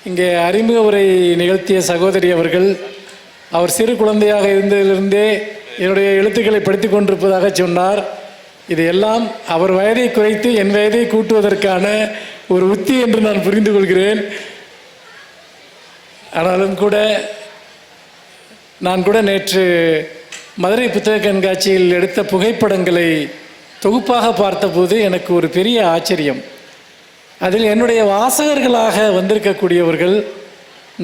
இங்கே அறிமுக உரை நிகழ்த்திய சகோதரி அவர்கள் அவர் சிறு குழந்தையாக இருந்ததிலிருந்தே என்னுடைய எழுத்துக்களை படித்து கொண்டிருப்பதாக சொன்னார். இதையெல்லாம் அவர் வயதை குறைத்து என் வயதை கூட்டுவதற்கான ஒரு உத்தி என்று நான் புரிந்து கொள்கிறேன். ஆனாலும் கூட நான் கூட நேற்று மதுரை புத்தக கண்காட்சியில் எடுத்த புகைப்படங்களை தொகுப்பாக பார்த்தபோது எனக்கு ஒரு பெரிய ஆச்சரியம். அதில் என்னுடைய வாசகர்களாக வந்திருக்கக்கூடியவர்கள்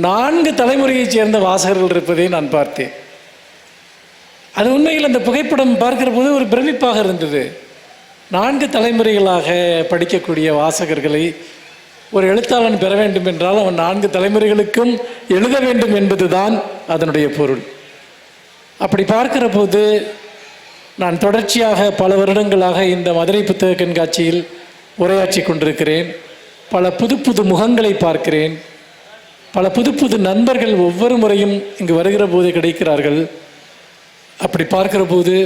4 தலைமுறையைச் சேர்ந்த வாசகர்கள் இருப்பதை நான் பார்த்தேன். அது உண்மையில் அந்த புகைப்படம் பார்க்கிற போது ஒரு பிரமிப்பாக இருந்தது. 4 தலைமுறைகளாக படிக்கக்கூடிய வாசகர்களை ஒரு எழுத்தாளன் பெற வேண்டும் என்றால் அவன் 4 தலைமுறைகளுக்கும் எழுத வேண்டும் என்பதுதான் அதனுடைய பொருள். அப்படி பார்க்கிற போது நான் தொடர்ச்சியாக பல வருடங்களாக இந்த மதுரை புத்தக கண்காட்சியில் உரையாற்றி கொண்டிருக்கிறேன். பல புது புது முகங்களை பார்க்கிறேன். பல புது புது நண்பர்கள் ஒவ்வொரு முறையும் இங்கு வருகிற போது கிடைக்கிறார்கள். அப்படி பார்க்கிற போது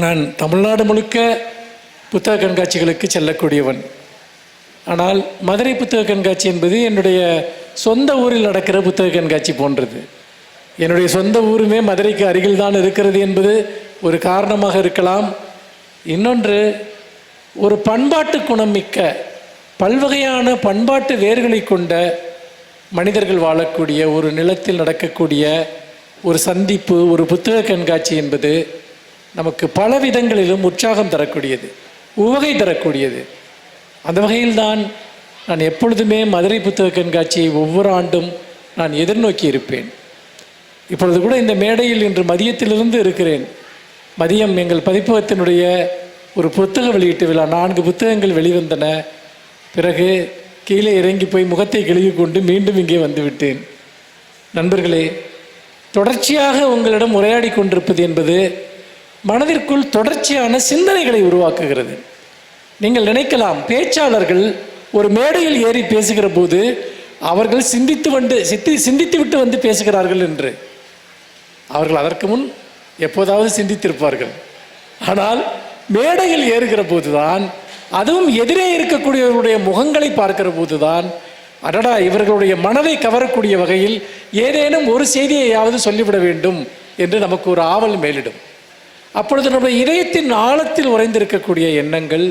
நான் தமிழ்நாடு முழுக்க புத்தக கண்காட்சிகளுக்கு செல்லக்கூடியவன். ஆனால் மதுரை புத்தக கண்காட்சி என்பது என்னுடைய சொந்த ஊரில் நடக்கிற புத்தக கண்காட்சி போன்றது. என்னுடைய சொந்த ஊருமே மதுரைக்கு அருகில் தான் இருக்கிறது என்பது ஒரு காரணமாக இருக்கலாம். இன்னொன்று, ஒரு பண்பாட்டு குணம் மிக்க பல்வகையான பண்பாட்டு வேர்களை கொண்ட மனிதர்கள் வாழக்கூடிய ஒரு நிலத்தில் நடக்கக்கூடிய ஒரு சந்திப்பு, ஒரு புத்தக கண்காட்சி என்பது நமக்கு பல விதங்களிலும் உற்சாகம் தரக்கூடியது, உவகை தரக்கூடியது. அந்த வகையில்தான் நான் எப்பொழுதுமே மதுரை புத்தக கண்காட்சியை ஒவ்வொரு ஆண்டும் நான் எதிர்நோக்கி இருப்பேன். இப்பொழுது கூட இந்த மேடையில் இன்று மதியத்திலிருந்து இருக்கிறேன். மதியம் எங்கள் பதிப்பகத்தினுடைய ஒரு புத்தக வெளியீட்டு விழா, 4 புத்தகங்கள் வெளிவந்தன. பிறகு கீழே இறங்கி போய் முகத்தை கழுவி கொண்டு மீண்டும் இங்கே வந்துவிட்டேன். நண்பர்களே, தொடர்ச்சியாக உங்களிடம் உரையாடி கொண்டிருப்பது என்பது மனதிற்குள் தொடர்ச்சியான சிந்தனைகளை உருவாக்குகிறது. நீங்கள் நினைக்கலாம், பேச்சாளர்கள் ஒரு மேடையில் ஏறி பேசுகிற போது அவர்கள் சிந்தித்து விட்டு வந்து பேசுகிறார்கள் என்று. அவர்கள் அதற்கு முன் எப்போதாவது சிந்தித்திருப்பார்கள். ஆனால் மேடையில் ஏறுகிற போதுதான், அதுவும் எதிரே இருக்கக்கூடியவர்களுடைய முகங்களை பார்க்கிற போதுதான், அடடா, இவர்களுடைய மனதை கவரக்கூடிய வகையில் ஏதேனும் ஒரு செய்தியையாவது சொல்லிவிட வேண்டும் என்று நமக்கு ஒரு ஆவல் மேலிடும். அப்பொழுது நம்முடைய இதயத்தின் ஆழத்தில் உறைந்திருக்கக்கூடிய எண்ணங்கள்,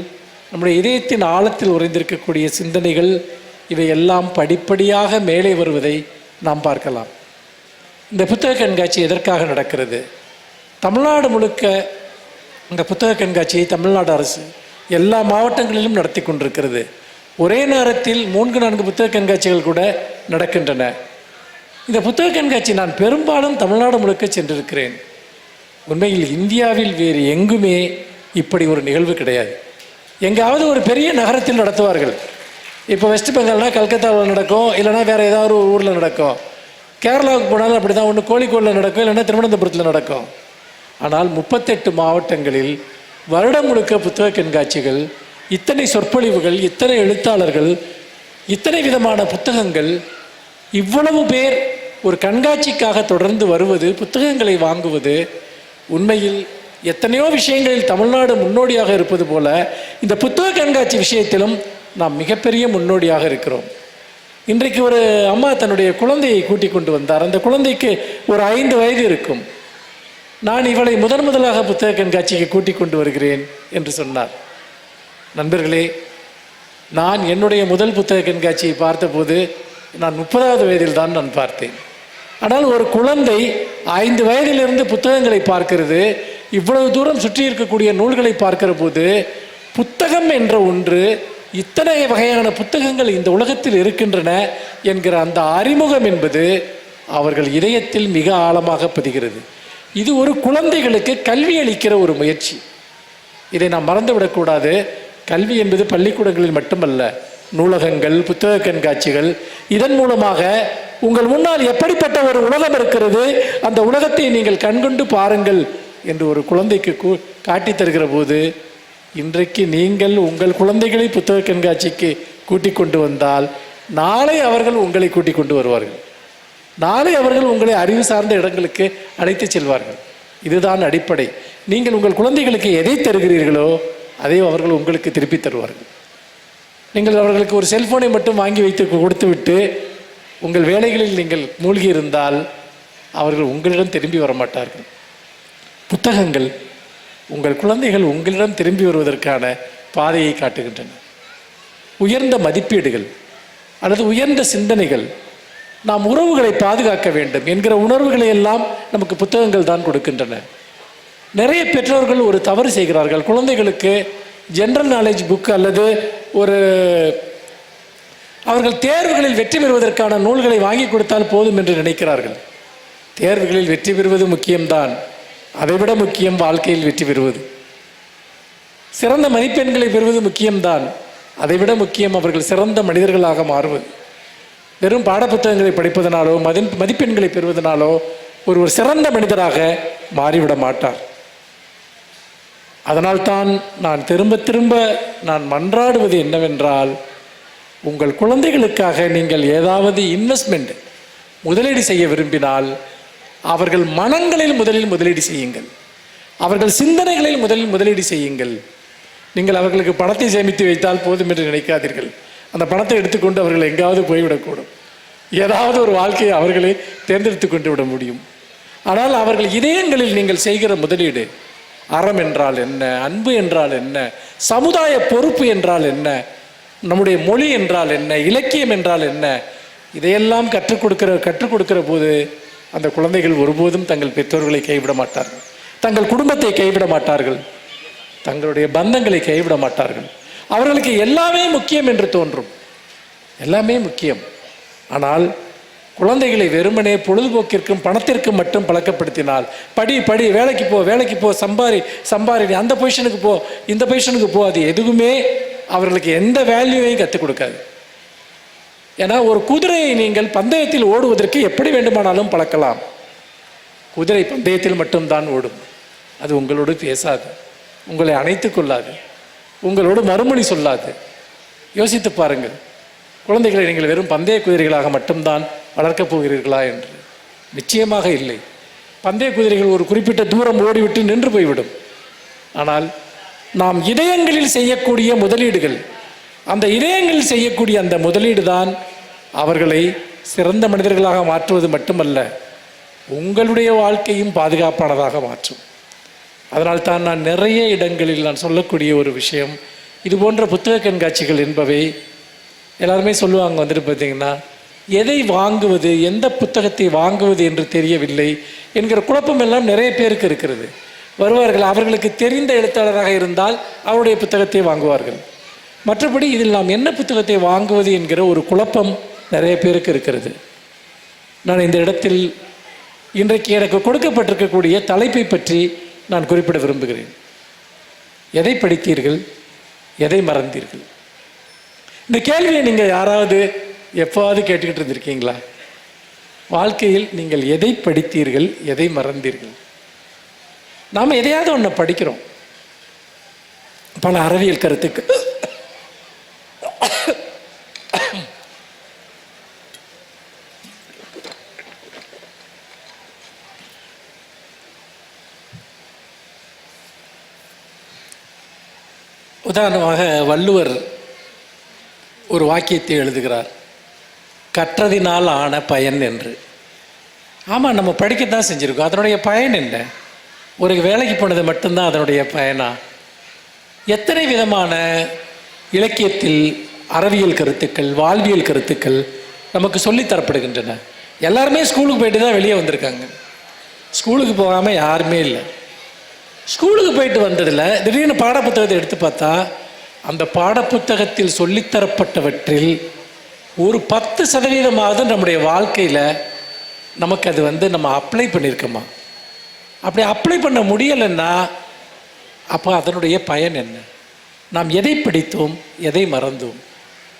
நம்முடைய இதயத்தின் ஆழத்தில் உறைந்திருக்கக்கூடிய சிந்தனைகள், இவையெல்லாம் படிப்படியாக மேலே வருவதை நாம் பார்க்கலாம். இந்த புத்தக கண்காட்சி எதற்காக நடக்கிறது? தமிழ்நாடு முழுக்க இந்த புத்தக கண்காட்சியை தமிழ்நாடு அரசு எல்லா மாவட்டங்களிலும் நடத்தி கொண்டிருக்கிறது. ஒரே நேரத்தில் 3-4 புத்தக கண்காட்சிகள் கூட நடக்கின்றன. இந்த புத்தக கண்காட்சி நான் பெரும்பாலும் தமிழ்நாடு முழுக்க சென்றிருக்கிறேன். உண்மையில் இந்தியாவில் வேறு எங்குமே இப்படி ஒரு நிகழ்வு கிடையாது. எங்காவது ஒரு பெரிய நகரத்தில் நடத்துவார்கள். இப்போ வெஸ்ட் பெங்கால்னால் கல்கத்தாவில் நடக்கும், இல்லைனா வேறு ஏதாவது ஒரு ஊரில் நடக்கும். கேரளாவுக்கு போனாலும் அப்படி தான், ஒன்று கோழிக்கோடில் நடக்கும், இல்லைன்னா திருவனந்தபுரத்தில் நடக்கும். ஆனால் 38 மாவட்டங்களில் வருடம் முழுக்க புத்தக கண்காட்சிகள், இத்தனை சொற்பொழிவுகள், இத்தனை எழுத்தாளர்கள், இத்தனை விதமான புத்தகங்கள், இவ்வளவு பேர் ஒரு கண்காட்சிக்காக தொடர்ந்து வருவது, புத்தகங்களை வாங்குவது, உண்மையில் எத்தனையோ விஷயங்களில் தமிழ்நாடு முன்னோடியாக இருப்பது போல இந்த புத்தக கண்காட்சி விஷயத்திலும் நாம் மிகப்பெரிய முன்னோடியாக இருக்கிறோம். இன்றைக்கு ஒரு அம்மா தன்னுடைய குழந்தையை கூட்டிக் கொண்டு வந்தார். அந்த குழந்தைக்கு ஒரு 5 வயது இருக்கும். நான் இவளை முதலாக புத்தக கண்காட்சிக்கு கூட்டிக் கொண்டு வருகிறேன் என்று சொன்னார். நண்பர்களே, நான் என்னுடைய முதல் புத்தக கண்காட்சியை பார்த்தபோது நான் 30வது வயதில் தான் நான் பார்த்தேன். ஆனால் ஒரு குழந்தை 5 வயதிலிருந்து புத்தகங்களை பார்க்கிறது, இவ்வளவு தூரம் சுற்றி இருக்கக்கூடிய நூல்களை பார்க்கிற போது, புத்தகம் என்ற ஒன்று, இத்தனை வகையான புத்தகங்கள் இந்த உலகத்தில் இருக்கின்றன என்கிற அந்த அறிமுகம் என்பது அவர்கள் இதயத்தில் மிக ஆழமாக பதிகிறது. இது ஒரு குழந்தைகளுக்கு கல்வி அளிக்கிற ஒரு முயற்சி. இதை நாம் மறந்துவிடக்கூடாது. கல்வி என்பது பள்ளிக்கூடங்களில் மட்டுமல்ல, நூலகங்கள், புத்தக கண்காட்சிகள், இதன் மூலமாக உங்கள் முன்னால் எப்படிப்பட்ட ஒரு உலகம் இருக்கிறது, அந்த உலகத்தை நீங்கள் கண்கொண்டு பாருங்கள் என்று ஒரு குழந்தைக்கு காட்டி தருகிற போது, இன்றைக்கு நீங்கள் உங்கள் குழந்தைகளை புத்தக கண்காட்சிக்கு கூட்டிக் கொண்டு வந்தால் நாளை அவர்கள் உங்களை கூட்டிக் கொண்டு வருவார்கள். நாளை அவர்கள் உங்களை அறிவு சார்ந்த இடங்களுக்கு அழைத்து செல்வார்கள். இதுதான் அடிப்படை. நீங்கள் உங்கள் குழந்தைகளுக்கு எதை தருகிறீர்களோ அதை அவர்கள் உங்களுக்கு திருப்பி தருவார்கள். நீங்கள் அவர்களுக்கு ஒரு செல்ஃபோனை மட்டும் வாங்கி வைத்து கொடுத்து விட்டு உங்கள் வேலைகளில் நீங்கள் மூழ்கி இருந்தால் அவர்கள் உங்களிடம் திரும்பி வரமாட்டார்கள். புத்தகங்கள் உங்கள் குழந்தைகள் உங்களிடம் திரும்பி வருவதற்கான பாதையை காட்டுகின்றன. உயர்ந்த மதிப்பீடுகள் அல்லது உயர்ந்த சிந்தனைகள், நாம் உறவுகளை பாதுகாக்க வேண்டும் என்கிற உணர்வுகளை எல்லாம் நமக்கு புத்தகங்கள் தான் கொடுக்கின்றன. நிறைய பெற்றோர்கள் ஒரு தவறு செய்கிறார்கள். குழந்தைகளுக்கு ஜென்ரல் நாலேஜ் புக் அல்லது ஒரு அவர்கள் தேர்வுகளில் வெற்றி பெறுவதற்கான நூல்களை வாங்கி கொடுத்தால் போதும் என்று நினைக்கிறார்கள். தேர்வுகளில் வெற்றி பெறுவது முக்கியம்தான், அதைவிட முக்கியம் வாழ்க்கையில் வெற்றி பெறுவது. சிறந்த மதிப்பெண்களை பெறுவது முக்கியம்தான், அதைவிட முக்கியம் அவர்கள் சிறந்த மனிதர்களாக மாறுவது. வெறும் பாடப்புத்தகங்களை படிப்பதனாலோ மதிப்பெண்களை பெறுவதனாலோ ஒருவர் சிறந்த மனிதராக மாறிவிட மாட்டார். அதனால்தான் நான் திரும்ப திரும்ப மன்றாடுவது என்னவென்றால், உங்கள் குழந்தைகளுக்காக நீங்கள் ஏதாவது இன்வெஸ்ட்மெண்ட் முதலீடு செய்ய விரும்பினால் அவர்கள் மனங்களில் முதலீடு செய்யுங்கள், அவர்கள் சிந்தனைகளில் முதலீடு செய்யுங்கள். நீங்கள் அவர்களுக்கு பணத்தை சேமித்து வைத்தால் போதும் என்று நினைக்காதீர்கள். அந்த பணத்தை எடுத்துக்கொண்டு அவர்கள் எங்காவது போய்விடக்கூடும். ஏதாவது ஒரு வாழ்க்கையை அவர்களே தேர்ந்தெடுத்து கொண்டு விட முடியும். ஆனால் அவர்கள் இதயங்களில் நீங்கள் செய்கிற முதலீடு, அறம் என்றால் என்ன, அன்பு என்றால் என்ன, சமுதாய பொறுப்பு என்றால் என்ன, நம்முடைய மொழி என்றால் என்ன, இலக்கியம் என்றால் என்ன, இதையெல்லாம் கற்றுக் கொடுக்கிற போது அந்த குழந்தைகள் ஒருபோதும் தங்கள் பெற்றோர்களை கைவிட மாட்டார்கள், தங்கள் குடும்பத்தை கைவிட மாட்டார்கள், தங்களுடைய பந்தங்களை கைவிட மாட்டார்கள். அவர்களுக்கு எல்லாமே முக்கியம் என்று தோன்றும், எல்லாமே முக்கியம். ஆனால் குழந்தைகளை வெறுமனே பொழுதுபோக்கிற்கும் பணத்திற்கும் மட்டும் பழக்கப்படுத்தினால், படி வேலைக்கு போ சம்பாரி அந்த பொசிஷனுக்கு போ இந்த பொசிஷனுக்கு போ, அது எதுவுமே அவர்களுக்கு எந்த வேல்யூவையும் கற்றுக் கொடுக்காது. ஏன்னா ஒரு குதிரையை நீங்கள் பந்தயத்தில் ஓடுவதற்கு எப்படி வேண்டுமானாலும் பழக்கலாம். குதிரை பந்தயத்தில் மட்டும்தான் ஓடும், அது உங்களோடு பேசாது, உங்களை அணைத்து கொள்ளாது, உங்களோடு மறுமொழி சொல்லாது. யோசித்து பாருங்கள், குழந்தைகளை நீங்கள் வெறும் பந்தய குதிரைகளாக மட்டும்தான் வளர்க்கப் போகிறீர்களா என்று. நிச்சயமாக இல்லை. பந்தய குதிரைகள் ஒரு குறிப்பிட்ட தூரம் ஓடிவிட்டு நின்று போய்விடும். ஆனால் நாம் இதயங்களில் செய்யக்கூடிய முதலீடுகள், அந்த இதயங்களில் செய்யக்கூடிய அந்த முதலீடு தான் அவர்களை சிறந்த மனிதர்களாக மாற்றுவது மட்டுமல்ல, உங்களுடைய வாழ்க்கையும் பாதுகாப்பானதாக மாற்றும். அதனால்தான் நான் நிறைய இடங்களில் நான் சொல்லக்கூடிய ஒரு விஷயம், இது போன்ற புத்தக கண்காட்சிகள் என்பவை எல்லாருமே சொல்லுவாங்க, வந்துட்டு பார்த்தீங்கன்னா எதை வாங்குவது, எந்த புத்தகத்தை வாங்குவது என்று தெரியவில்லை என்கிற குழப்பம் எல்லாம் நிறைய பேருக்கு இருக்கிறது. வருவார்கள், அவர்களுக்கு தெரிந்த எழுத்தாளராக இருந்தால் அவருடைய புத்தகத்தை வாங்குவார்கள். மற்றபடி இதில் நாம் என்ன புத்தகத்தை வாங்குவது என்கிற ஒரு குழப்பம் நிறைய பேருக்கு இருக்கிறது. நான் இந்த இடத்தில் இன்றைக்கு எனக்கு கொடுக்கப்பட்டிருக்கக்கூடிய தலைப்பை பற்றி நான் குறிப்பிட விரும்புகிறேன். எதை படித்தீர்கள், எதை மறந்தீர்கள்? இந்த கேள்வியை நீங்கள் யாராவது எப்போவாவது கேட்டுக்கிட்டு இருந்திருக்கீங்களா? வாழ்க்கையில் நீங்கள் எதை படித்தீர்கள், எதை மறந்தீர்கள்? நாம் எதையாவது ஒன்று படிக்கிறோம், பல அறிவியல் கருத்துக்கு உதாரணமாக வள்ளுவர் ஒரு வாக்கியத்தை எழுதுகிறார், கற்றதினால் ஆன பயன் என்று. ஆமாம், நம்ம படிக்கத்தான் செஞ்சுருக்கோம், அதனுடைய பயன் என்ன? ஒரு வேலைக்கு போனது மட்டும்தான் அதனுடைய பயனா? எத்தனை விதமான இலக்கியத்தில் அறிவியல் கருத்துக்கள், வாழ்வியல் கருத்துக்கள் நமக்கு சொல்லித்தரப்படுகின்றன. எல்லாருமே ஸ்கூலுக்கு போயிட்டு தான் வெளியே வந்திருக்காங்க, ஸ்கூலுக்கு போகாமல் யாருமே இல்லை. ஸ்கூலுக்கு போயிட்டு வந்ததில் திடீர்னு பாடப்புத்தகத்தை எடுத்து பார்த்தா அந்த பாடப்புத்தகத்தில் சொல்லித்தரப்பட்டவற்றில் ஒரு 10% நம்முடைய வாழ்க்கையில் நமக்கு அது நம்ம அப்ளை பண்ணியிருக்கோமா? அப்படி அப்ளை பண்ண முடியலைன்னா அப்போ அதனுடைய பயன் என்ன? நாம் எதை படித்தோம், எதை மறந்தோம்?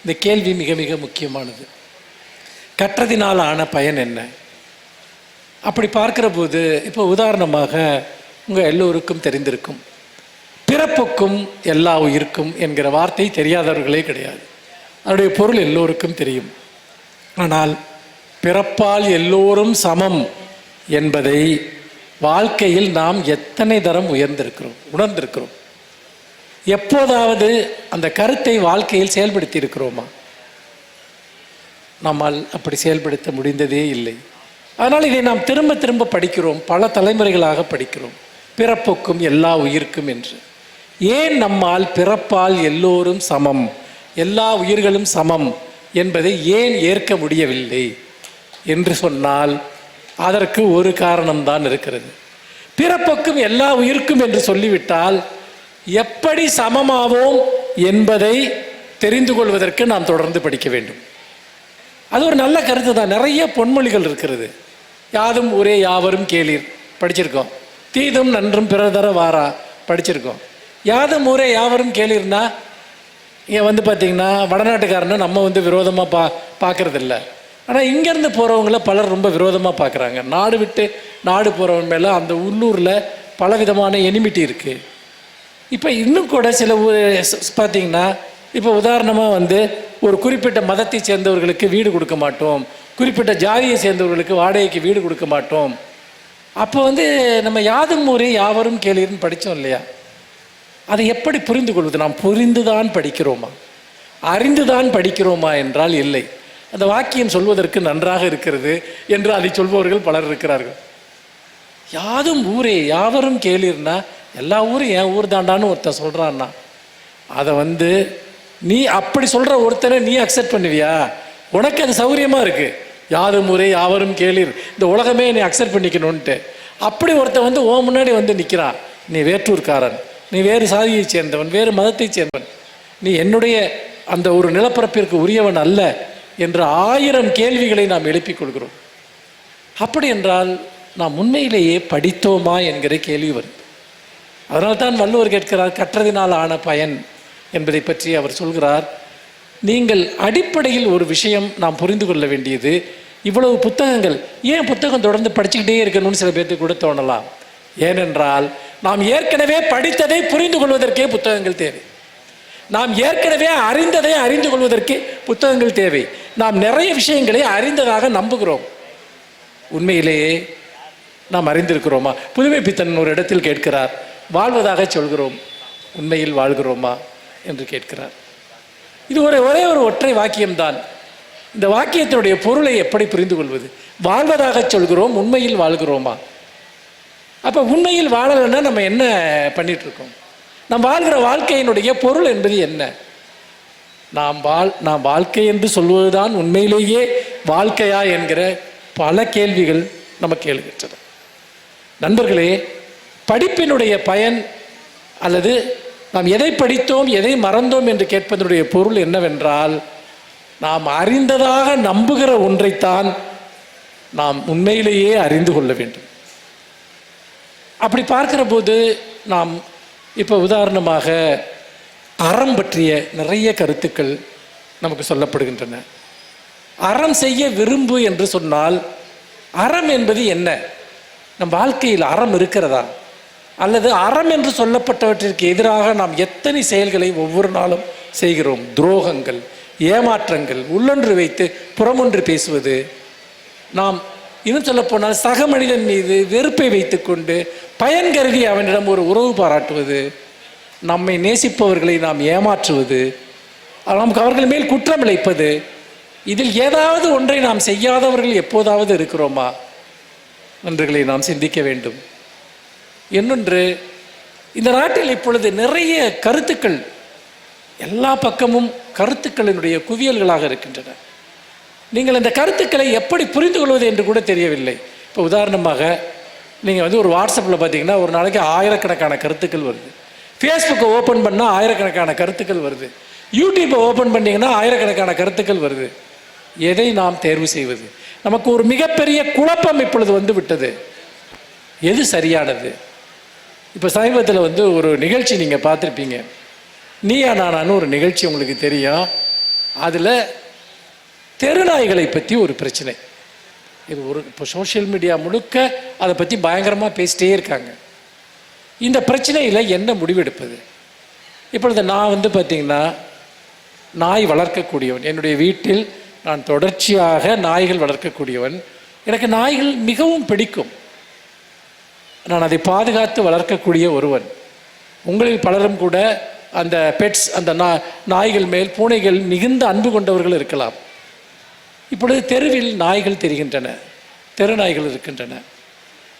இந்த கேள்வி மிக மிக முக்கியமானது. கற்றதினால் ஆன பயன் என்ன? அப்படி பார்க்கிற போது இப்போ உதாரணமாக உங்கள் எல்லோருக்கும் தெரிந்திருக்கும், பிறப்புக்கும் எல்லா உயிருக்கும் என்கிற வார்த்தை தெரியாதவர்களே கிடையாது. அதனுடைய பொருள் எல்லோருக்கும் தெரியும். ஆனால் பிறப்பால் எல்லோரும் சமம் என்பதை வாழ்க்கையில் நாம் எத்தனை தரம் உணர்ந்திருக்கிறோம்? எப்போதாவது அந்த கருத்தை வாழ்க்கையில் செயல்படுத்தி இருக்கிறோமா? நம்மால் அப்படி செயல்படுத்த முடிந்ததே இல்லை. அதனால் இதை நாம் திரும்ப திரும்ப படிக்கிறோம், பல தலைமுறைகளாக படிக்கிறோம். பிறப்புக்கும் எல்லா உயிர்க்கும் என்று. ஏன் நம்மால் பிறப்பால் எல்லோரும் சமம், எல்லா உயிர்களும் சமம் என்பதை ஏன் ஏற்க முடியவில்லை என்று சொன்னால் அதற்கு ஒரு காரணம்தான் இருக்கிறது. பிறப்புக்கும் எல்லா உயிர்க்கும் என்று சொல்லிவிட்டால் எப்படி சமமாவோம் என்பதை தெரிந்து கொள்வதற்கு நாம் தொடர்ந்து படிக்க வேண்டும். அது ஒரு நல்ல கருத்து தான். நிறைய பொன்மொழிகள் இருக்கிறது. யாதும் ஊரே யாவரும் கேளீர் படிச்சிருக்கோம். தீதும் நன்றும் பிறர் தர வாரா படிச்சிருக்கோம். யாதும் ஊரே யாவரும் கேளீர்னா இங்கே பார்த்திங்கன்னா வடநாட்டுக்காரனை நம்ம விரோதமாக பார்க்குறதில்ல. ஆனால் இங்கேருந்து போகிறவங்கள பலர் ரொம்ப விரோதமாக பார்க்குறாங்க. நாடு விட்டு நாடு போகிறவங்க மேலே அந்த உள்ளூரில் பலவிதமான எனிமிட்டி இருக்குது. இப்போ இன்னும் கூட சில பார்த்திங்கன்னா இப்போ உதாரணமாக ஒரு குறிப்பிட்ட மதத்தை சேர்ந்தவர்களுக்கு வீடு கொடுக்க மாட்டோம், குறிப்பிட்ட ஜாதியை சேர்ந்தவர்களுக்கு வாடகைக்கு வீடு கொடுக்க மாட்டோம். அப்போ நம்ம யாதும் ஊரே யாவரும் கேளீர்னு படித்தோம் இல்லையா? அதை எப்படி புரிந்து கொள்வது? நாம் புரிந்துதான் படிக்கிறோமா, அறிந்துதான் படிக்கிறோமா என்றால் இல்லை. அந்த வாக்கியம் சொல்வதற்கு நன்றாக இருக்கிறது என்று அதை சொல்பவர்கள் பலர் இருக்கிறார்கள். யாதும் ஊரே யாவரும் கேளீர்னா எல்லா ஊரும் என் ஊர் தாண்டான்னு ஒருத்தன் சொல்கிறான்னா அதை நீ அப்படி சொல்கிற ஒருத்தனை நீ அக்செப்ட் பண்ணுவியா? உனக்கு அது சௌகரியமாக இருக்குது. யாதும் ஊரே யாவரும் கேளீர், இந்த உலகமே நீ அக்செப்ட் பண்ணிக்கணுன்ட்டு. அப்படி ஒருத்தன் ஓ முன்னாடி நிற்கிறான். நீ வேற்றூர்காரன், நீ வேறு சாதியை சேர்ந்தவன், வேறு மதத்தை சேர்ந்தவன், நீ என்னுடைய அந்த ஒரு நிலப்பரப்பிற்கு உரியவன் அல்ல என்று 1000 கேள்விகளை நாம் எழுப்பிக் கொள்கிறோம். அப்படி என்றால் நாம் உண்மையிலேயே படித்தோமா என்கிற கேள்வி வரும். அதனால்தான் வள்ளுவர் கேட்கிறார், கற்றதினால் ஆன பயன் என்பதை பற்றி அவர் சொல்கிறார். நீங்கள் அடிப்படையில் ஒரு விஷயம் நாம் புரிந்து கொள்ள வேண்டியது, இவ்வளவு புத்தகங்கள் ஏன் புத்தகம் தொடர்ந்து படிச்சுக்கிட்டே இருக்கணும்னு சில பேர்த்துக்கு கூட தோணலாம். ஏனென்றால் நாம் ஏற்கனவே படித்ததை புரிந்து கொள்வதற்கே புத்தகங்கள் தேவை. நாம் ஏற்கனவே அறிந்ததை அறிந்து கொள்வதற்கு புத்தகங்கள் தேவை. நாம் நிறைய விஷயங்களை அறிந்ததாக நம்புகிறோம். உண்மையிலேயே நாம் அறிந்திருக்கிறோமா? புதுமை பித்தன் ஒரு இடத்தில் கேட்கிறார், வாழ்வதாக சொல்கிறோம், உண்மையில் வாழ்கிறோமா என்று கேட்கிறார். இது ஒரே ஒரு ஒற்றை வாக்கியம்தான். இந்த வாக்கியத்தினுடைய பொருளை எப்படி புரிந்து கொள்வது? வாழ்வதாக சொல்கிறோம், உண்மையில் வாழ்கிறோமா? அப்போ உண்மையில் வாழலைன்னா நம்ம என்ன பண்ணிட்டு இருக்கோம்? நாம் வாழ்கிற வாழ்க்கையினுடைய பொருள் என்பது என்ன? நாம் வாழ்க்கை என்று சொல்வதுதான் உண்மையிலேயே வாழ்க்கையா என்கிற பல கேள்விகள் நமக்கு எழுகின்றன. நண்பர்களே, படிப்பினுடைய பயன் அல்லது நாம் எதை படித்தோம் எதை மறந்தோம் என்று கேட்பதனுடைய பொருள் என்னவென்றால், நாம் அறிந்ததாக நம்புகிற ஒன்றைத்தான் நாம் உண்மையிலேயே அறிந்து கொள்ள வேண்டும். அப்படி பார்க்கிற போது நாம் இப்போ உதாரணமாக அறம் பற்றிய நிறைய கருத்துக்கள் நமக்கு சொல்லப்படுகின்றன. அறம் செய்ய விரும்பு என்று சொன்னால் அறம் என்பது என்ன? நம் வாழ்க்கையில் அறம் இருக்கிறதா? அல்லது அறம் என்று சொல்லப்பட்டவற்றிற்கு எதிராக நாம் எத்தனை செயல்களை ஒவ்வொரு நாளும் செய்கிறோம்? துரோகங்கள், ஏமாற்றங்கள், உள்ளொன்று வைத்து புறமொன்று பேசுவது, நாம் இன்னும் சொல்லப்போனால் சக மனிதன் மீது வெறுப்பை வைத்துக்கொண்டு பயன் கருதி அவனிடம் ஒரு உறவு பாராட்டுவது, நம்மை நேசிப்பவர்களை நாம் ஏமாற்றுவது, நமக்கு அவர்கள் மேல் குற்றம் இழைப்பது, இதில் ஏதாவது ஒன்றை நாம் செய்யாதவர்கள் எப்போதாவது இருக்கிறோமா? நன்றுகளை நாம் சிந்திக்க வேண்டும். இன்னொன்று, இந்த நாட்டில் இப்பொழுது நிறைய கருத்துக்கள், எல்லா பக்கமும் கருத்துக்களினுடைய குவியல்களாக இருக்கின்றன. நீங்கள் இந்த கருத்துக்களை எப்படி புரிந்து கொள்வது என்று கூட தெரியவில்லை. இப்போ உதாரணமாக நீங்கள் ஒரு வாட்ஸ்அப்பில் பார்த்தீங்கன்னா ஒரு நாளைக்கு ஆயிரக்கணக்கான கருத்துக்கள் வருது. ஃபேஸ்புக்கை ஓப்பன் பண்ணால் ஆயிரக்கணக்கான கருத்துக்கள் வருது. யூடியூப்பை ஓப்பன் பண்ணிங்கன்னா ஆயிரக்கணக்கான கருத்துக்கள் வருது. எதை நாம் தேர்வு செய்வது? நமக்கு ஒரு மிகப்பெரிய குழப்பம் இப்பொழுது விட்டது. எது சரியானது? இப்போ சமீபத்தில் ஒரு நிகழ்ச்சி நீங்கள் பார்த்துருப்பீங்க, நீயா நானான்னு ஒரு நிகழ்ச்சி உங்களுக்கு தெரியும். அதில் தெருநாய்களை பற்றி ஒரு பிரச்சனை. இது இப்போ சோஷியல் மீடியா முழுக்க அதை பற்றி பயங்கரமாக பேசிட்டே இருக்காங்க. இந்த பிரச்சனையில் என்ன முடிவெடுப்பது? இப்பொழுது நான் பார்த்திங்கன்னா நாய் வளர்க்கக்கூடியவன். என்னுடைய வீட்டில் நான் தொடர்ச்சியாக நாய்கள் வளர்க்கக்கூடியவன். எனக்கு நாய்கள் மிகவும் பிடிக்கும். நான் அதை பாதுகாத்து வளர்க்கக்கூடிய ஒருவன். உங்களில் பலரும் கூட அந்த பெட்ஸ், அந்த நாய்கள் மேல், பூனைகள் மிகுந்த அன்பு கொண்டவர்கள் இருக்கலாம். இப்பொழுது தெருவில் நாய்கள் தெரிகின்றன, தெரு நாய்கள் இருக்கின்றன.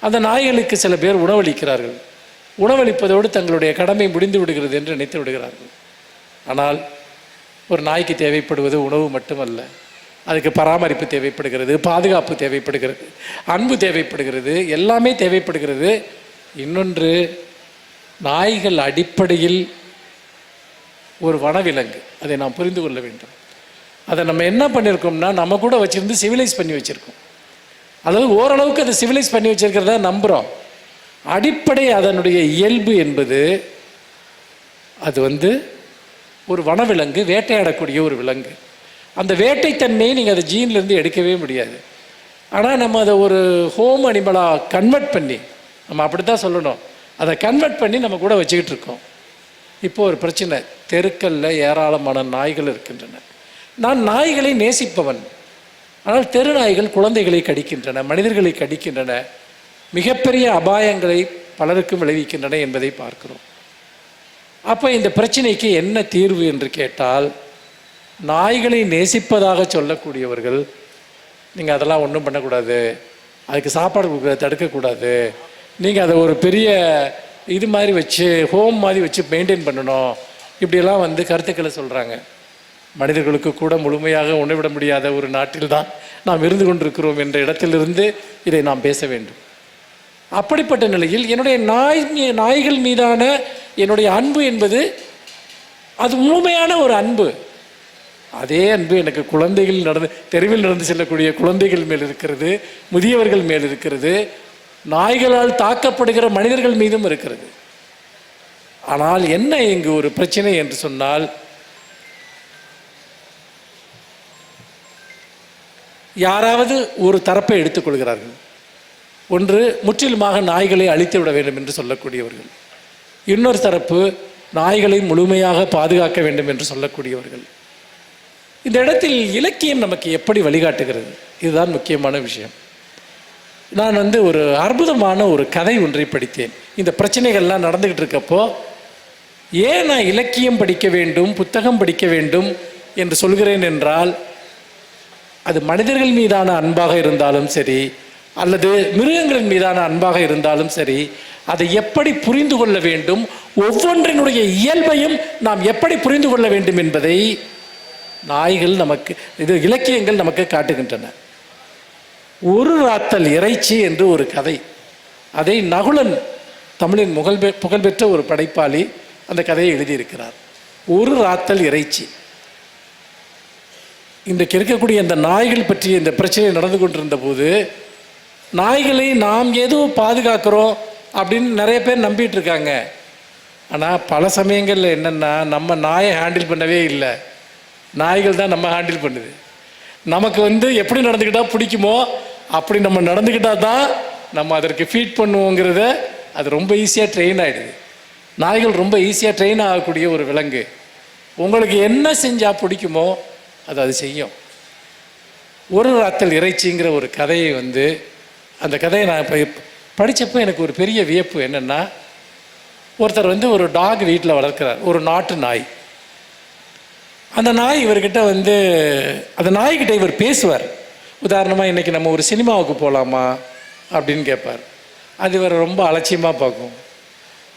அந்த நாய்களுக்கு சில பேர் உணவளிக்கிறார்கள். உணவளிப்பதோடு தங்களுடைய கடமை முடிந்து விடுகிறது என்று நினைத்து விடுகிறார்கள். ஆனால் ஒரு நாய்க்கு தேவைப்படுவது உணவு மட்டுமல்ல, அதுக்கு பராமரிப்பு தேவைப்படுகிறது, பாதுகாப்பு தேவைப்படுகிறது, அன்பு தேவைப்படுகிறது, எல்லாமே தேவைப்படுகிறது. இன்னொன்று, நாய்கள் அடிப்படையில் ஒரு வனவிலங்கு, அதை நாம் புரிந்து கொள்ள வேண்டும். அதை நம்ம என்ன பண்ணியிருக்கோம்னா, நம்ம கூட வச்சுருந்து சிவிலைஸ் பண்ணி வச்சுருக்கோம். அதாவது ஓரளவுக்கு அதை சிவிலைஸ் பண்ணி வச்சுருக்கிறதா நம்புகிறோம். அடிப்படை அதனுடைய இயல்பு என்பது அது ஒரு வனவிலங்கு, வேட்டையாடக்கூடிய ஒரு விலங்கு. அந்த வேட்டைத்தன்மையை நீங்கள் அதை ஜீன்லேருந்து எடுக்கவே முடியாது. ஆனால் நம்ம அதை ஒரு ஹோம் அனிமலாக கன்வெர்ட் பண்ணி, நம்ம அப்படி தான் சொல்லணும், அதை கன்வெர்ட் பண்ணி நம்ம கூட வச்சுக்கிட்டு இருக்கோம். இப்போது ஒரு பிரச்சனை, தெருக்களில் ஏராளமான நாய்கள் இருக்கின்றன. நான் நாய்களை நேசிப்பவன். ஆனால் தெரு நாய்கள் குழந்தைகளை கடிக்கின்றன, மனிதர்களை கடிக்கின்றன, மிகப்பெரிய அபாயங்களை பலருக்கும் விளைவிக்கின்றன என்பதை பார்க்கிறோம். அப்போ இந்த பிரச்சனைக்கு என்ன தீர்வு என்று கேட்டால், நாய்களை நேசிப்பதாக சொல்லக்கூடியவர்கள், நீங்கள் அதெல்லாம் ஒன்றும் பண்ணக்கூடாது, அதுக்கு சாப்பாடு கொடுக்குறத தடுக்கக்கூடாது, நீங்கள் அதை ஒரு பெரிய இது மாதிரி வச்சு ஹோம் மாதிரி வச்சு மெயின்டைன் பண்ணணும், இப்படியெல்லாம் கருத்துக்களை சொல்கிறாங்க. மனிதர்களுக்கு கூட முழுமையாக உணவிட முடியாத ஒரு நாட்டில் தான் நாம் இருந்து கொண்டிருக்கிறோம் என்ற இடத்திலிருந்து இதை நாம் பேச வேண்டும். அப்படிப்பட்ட நிலையில் என்னுடைய நாய்கள் மீதான என்னுடைய அன்பு என்பது அது முழுமையான ஒரு அன்பு. அதே அன்பு எனக்கு குழந்தைகள் தெருவில் நடந்து செல்லக்கூடிய குழந்தைகள் மேல் இருக்கிறது, முதியவர்கள் மேல் இருக்கிறது, நாய்களால் தாக்கப்படுகிற மனிதர்கள் மீதும் இருக்கிறது. ஆனால் என்ன இங்கு ஒரு பிரச்சனை என்று சொன்னால், யாராவது ஒரு தரப்பை எடுத்துக்கொள்கிறார்கள். ஒன்று, முற்றிலுமாக நாய்களை அழித்து விட வேண்டும் என்று சொல்லக்கூடியவர்கள். இன்னொரு தரப்பு, நாய்களை முழுமையாக பாதுகாக்க வேண்டும் என்று சொல்லக்கூடியவர்கள். இந்த இடத்தில் இலக்கியம் நமக்கு எப்படி வழிகாட்டுகிறது, இதுதான் முக்கியமான விஷயம். நான் ஒரு அற்புதமான ஒரு கதை ஒன்றை படித்தேன். இந்த பிரச்சனைகள்லாம் நடந்துக்கிட்டு இருக்கப்போ, ஏன் நான் இலக்கியம் படிக்க வேண்டும், புத்தகம் படிக்க வேண்டும் என்று சொல்கிறேன் என்றால், அது மனிதர்கள் மீதான அன்பாக இருந்தாலும் சரி, அல்லது மிருகங்களின் மீதான அன்பாக இருந்தாலும் சரி, அதை எப்படி புரிந்து கொள்ள வேண்டும், ஒவ்வொன்றினுடைய இயல்பையும் நாம் எப்படி புரிந்து கொள்ள வேண்டும் என்பதை நாய்கள் இலக்கியங்கள் நமக்கு காட்டுகின்றன. ஒரு ராத்தல் இறைச்சி என்று ஒரு கதை, அதை நகுலன், தமிழின் புகழ்பெற்ற ஒரு படைப்பாளி, அந்த கதையை எழுதியிருக்கிறார். ஒரு ராத்தல் இறைச்சி. இன்றைக்கு இருக்கக்கூடிய இந்த நாய்கள் பற்றிய இந்த பிரச்சனை நடந்து கொண்டிருந்த போது, நாய்களை நாம் ஏதோ பாதுகாக்கிறோம் அப்படின்னு நிறைய பேர் நம்பிட்டு இருக்காங்க. ஆனால் பல சமயங்களில் என்னென்னா, நம்ம நாயை ஹேண்டில் பண்ணவே இல்லை, நாய்கள் தான் நம்ம ஹேண்டில் பண்ணுது. நமக்கு எப்படி நடந்துக்கிட்டால் பிடிக்குமோ அப்படி நம்ம நடந்துக்கிட்டால் தான் நம்ம அதற்கு ஃபீட் பண்ணுவோங்கிறத அது ரொம்ப ஈஸியாக ட்ரெயின் ஆகிடுது. நாய்கள் ரொம்ப ஈஸியாக ட்ரெயின் ஆகக்கூடிய ஒரு விலங்கு. உங்களுக்கு என்ன செஞ்சால் பிடிக்குமோ அது செய்யும். ஒரு ராத்தல் இறைச்சிங்கிற ஒரு கதையை அந்த கதையை நான் படித்தப்போ எனக்கு ஒரு பெரிய வியப்பு என்னென்னா, ஒருத்தர் ஒரு டாக் வீட்டில் வளர்க்குறார், ஒரு நாட்டு நாய். அந்த நாய் இவர்கிட்ட அந்த நாய்கிட்ட இவர் பேசுவார். உதாரணமாக, இன்றைக்கி நம்ம ஒரு சினிமாவுக்கு போகலாமா அப்படின்னு கேட்பார். அது இவர் ரொம்ப அலட்சியமாக பார்க்கும்.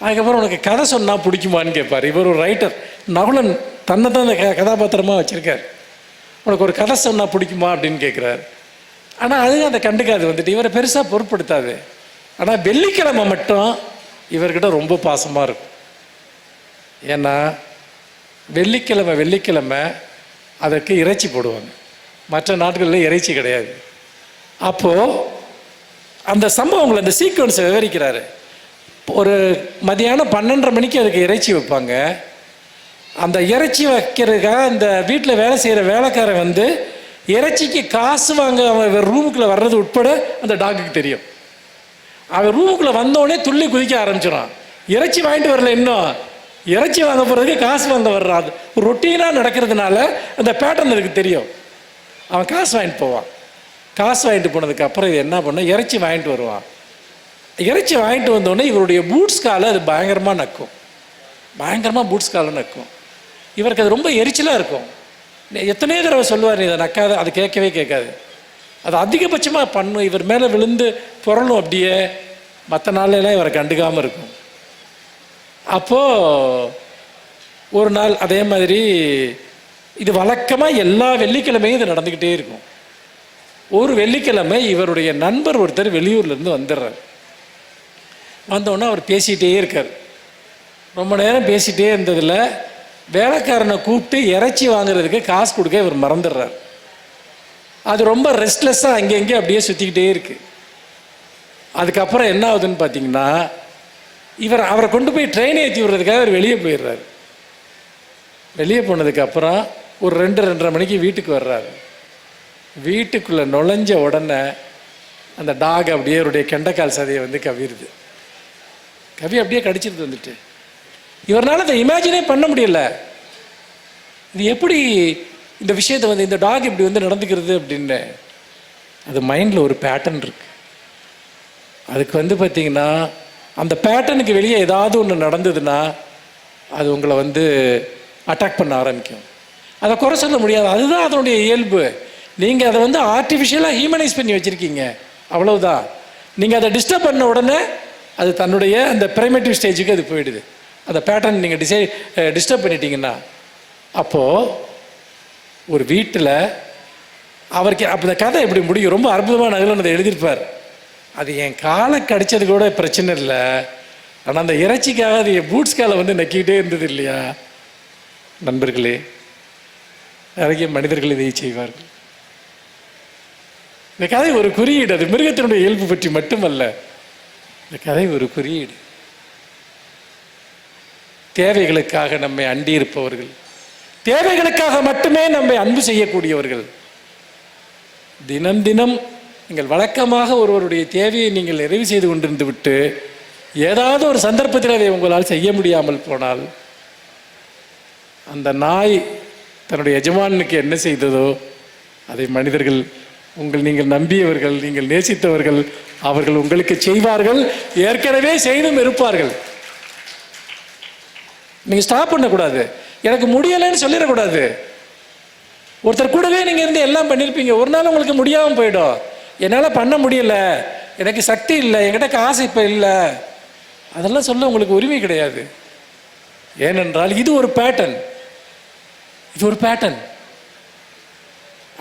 அதுக்கப்புறம் உனக்கு கதை சொன்னால் பிடிக்குமான்னு கேட்பார். இவர் ஒரு ரைட்டர், நகுலன் தன்னை தான் அந்த கதாபாத்திரமாக வச்சுருக்கார். உனக்கு ஒரு கதை சொன்னால் பிடிக்குமா அப்படின்னு கேட்குறாரு. ஆனால் அதுவும் அதை கண்டுக்காது, இவரை பெருசாக பொருட்படுத்தாது. ஆனால் வெள்ளிக்கிழமை மட்டும் இவர்கிட்ட ரொம்ப பாசமாக இருக்கும். ஏன்னா வெள்ளிக்கிழமை அதற்கு இறைச்சி போடுவாங்க, மற்ற நாட்களில் இறைச்சி கிடையாது. அப்போது அந்த சம்பவங்களை, அந்த சீக்வன்ஸை விவரிக்கிறாரு. ஒரு மதியானம் 12:30 மணிக்கு அதுக்கு இறைச்சி வைப்பாங்க. அந்த இறைச்சி வைக்கிறதுக்காக அந்த வீட்டில் வேலை செய்கிற வேலைக்காரன் இறைச்சிக்கு காசு வாங்க அவன் ரூமுக்குள்ளே வர்றது உட்பட அந்த டாக்குக்கு தெரியும். அவன் ரூமுக்குள்ளே வந்தோடனே துள்ளி குதிக்க ஆரம்பிச்சிடான். இறைச்சி வாங்கிட்டு வரல, இன்னும் இறைச்சி வாங்க போகிறதுக்கு காசு வாங்க வர்றான். அது ரொட்டீனாக நடக்கிறதுனால அந்த பேட்டர்ன் அதுக்கு தெரியும். அவன் காசு வாங்கிட்டு போவான். காசு வாங்கிட்டு போனதுக்கப்புறம் இது என்ன பண்ண, இறைச்சி வாங்கிட்டு வருவான். இறைச்சி வாங்கிட்டு வந்தோடனே இவருடைய பூட்ஸ் காலை அது பயங்கரமாக நக்கும். பூட்ஸ் காலை நக்கும். இவருக்கு அது ரொம்ப எரிச்சலாக இருக்கும். எத்தனையோ தடவை சொல்லுவார், இதை நக்காத, அது கேட்கவே கேட்காது. அது அதிகபட்சமாக பண்ணும், இவர் மேலே விழுந்து புரளும். அப்படியே மற்ற நாளெல்லாம் இவரை கண்டுக்காமல் இருக்கும். அப்போது ஒரு நாள் அதே மாதிரி இது வழக்கமாக எல்லா வெள்ளிக்கிழமையும் இது நடந்துக்கிட்டே இருக்கும். ஒரு வெள்ளிக்கிழமை இவருடைய நண்பர் ஒருத்தர் வெளியூர்லேருந்து வந்துடுறார். வந்தோடனே அவர் பேசிகிட்டே இருக்கார். ரொம்ப நேரம் பேசிகிட்டே இருந்ததில் வேலைக்காரனை கூப்பிட்டு இறைச்சி வாங்குறதுக்கு காசு கொடுக்க இவர் மறந்துடுறார். அது ரொம்ப ரெஸ்ட்லெஸ்ஸாக அங்கங்கே அப்படியே சுற்றிக்கிட்டே இருக்குது. அதுக்கப்புறம் என்ன ஆகுதுன்னு பார்த்தீங்கன்னா, அவரை கொண்டு போய் ட்ரெயின் ஏற்றி விடுறதுக்காக அவர் வெளியே போயிடுறாரு. வெளியே போனதுக்கப்புறம் ஒரு 2-2:30 மணிக்கு வீட்டுக்கு வர்றாரு. வீட்டுக்குள்ளே நுழைஞ்ச உடனே அந்த டாக் அப்படியே அவருடைய கெண்டைக்கால் சதையை வந்து கவிருது. அப்படியே கடிச்சிட்டு வந்துட்டு இவரால் அதை இமேஜினே பண்ண முடியல. இது எப்படி இந்த விஷயத்தை வந்து இந்த டாக் இப்படி வந்து நடந்துக்கிறது அப்படின்னு. அது மைண்டில் ஒரு பேட்டர்ன் இருக்குது. அதுக்கு வந்து பார்த்திங்கன்னா, அந்த பேட்டர்னுக்கு வெளியே ஏதாவது ஒன்று நடந்ததுன்னா அது உங்களை வந்து அட்டாக் பண்ண ஆரம்பிக்கும். அதை குறை சொல்ல முடியாது, அதுதான் அதனுடைய இயல்பு. நீங்கள் அதை வந்து ஆர்டிஃபிஷியலாக ஹியூமனைஸ் பண்ணி வச்சுருக்கீங்க, அவ்வளவுதான். நீங்கள் அதை டிஸ்டர்ப் பண்ண உடனே அது தன்னுடைய அந்த பிரைமேட்டிவ் ஸ்டேஜுக்கு அது போயிடுது. அந்த பேட்டர்ன் நீங்கள் டிஸ்டர்ப் பண்ணிட்டீங்கன்னா. அப்போது ஒரு வீட்டில் அவருக்கு அப்போ இந்த கதை எப்படி முடியும், ரொம்ப அற்புதமான நகலில் அதை எழுதியிருப்பார். அது என் காலை கடிச்சது கூட பிரச்சனை இல்லை, ஆனால் அந்த இறைச்சிக்காக அது என் பூட்ஸ் காலை வந்து நக்கிக்கிட்டே இருந்தது இல்லையா. நண்பர்களே, நிறைய மனிதர்கள் இதை செய்வார்கள். இந்த கதை ஒரு குறியீடு. அது மிருகத்தினுடைய இயல்பு பற்றி மட்டுமல்ல, இந்த கதை ஒரு குறியீடு. தேவைகளுக்காக நம்மை அண்டி இருப்பவர்கள், தேவைகளுக்காக மட்டுமே நம்மை அன்பு செய்யக்கூடியவர்கள், தினம் தினம் நீங்கள் வழக்கமாக ஒருவருடைய தேவையை நீங்கள் நிறைவு செய்து கொண்டிருந்து விட்டு ஏதாவது ஒரு சந்தர்ப்பத்தில் அதை உங்களால் செய்ய முடியாமல் போனால், அந்த நாய் தன்னுடைய எஜமானுக்கு என்ன செய்ததோ அதை மனிதர்கள், நீங்கள் நம்பியவர்கள், நீங்கள் நேசித்தவர்கள், அவர்கள் உங்களுக்கு செய்வார்கள். ஏற்கனவே செய்தும் இருப்பார்கள். நீங்கள் ஸ்டாப் பண்ணக்கூடாது. எனக்கு முடியலைன்னு சொல்லிடக்கூடாது. ஒருத்தர் கூடவே நீங்கள் இருந்து எல்லாம் பண்ணியிருப்பீங்க, ஒரு நாள் உங்களுக்கு முடியாமல் போயிடும். என்னால் பண்ண முடியலை, எனக்கு சக்தி இல்லை, என்கிட்ட காசு இப்போ இல்லை, அதெல்லாம் சொல்ல உங்களுக்கு உரிமை கிடையாது. ஏனென்றால் இது ஒரு பேட்டர்ன், இது ஒரு பேட்டர்ன்.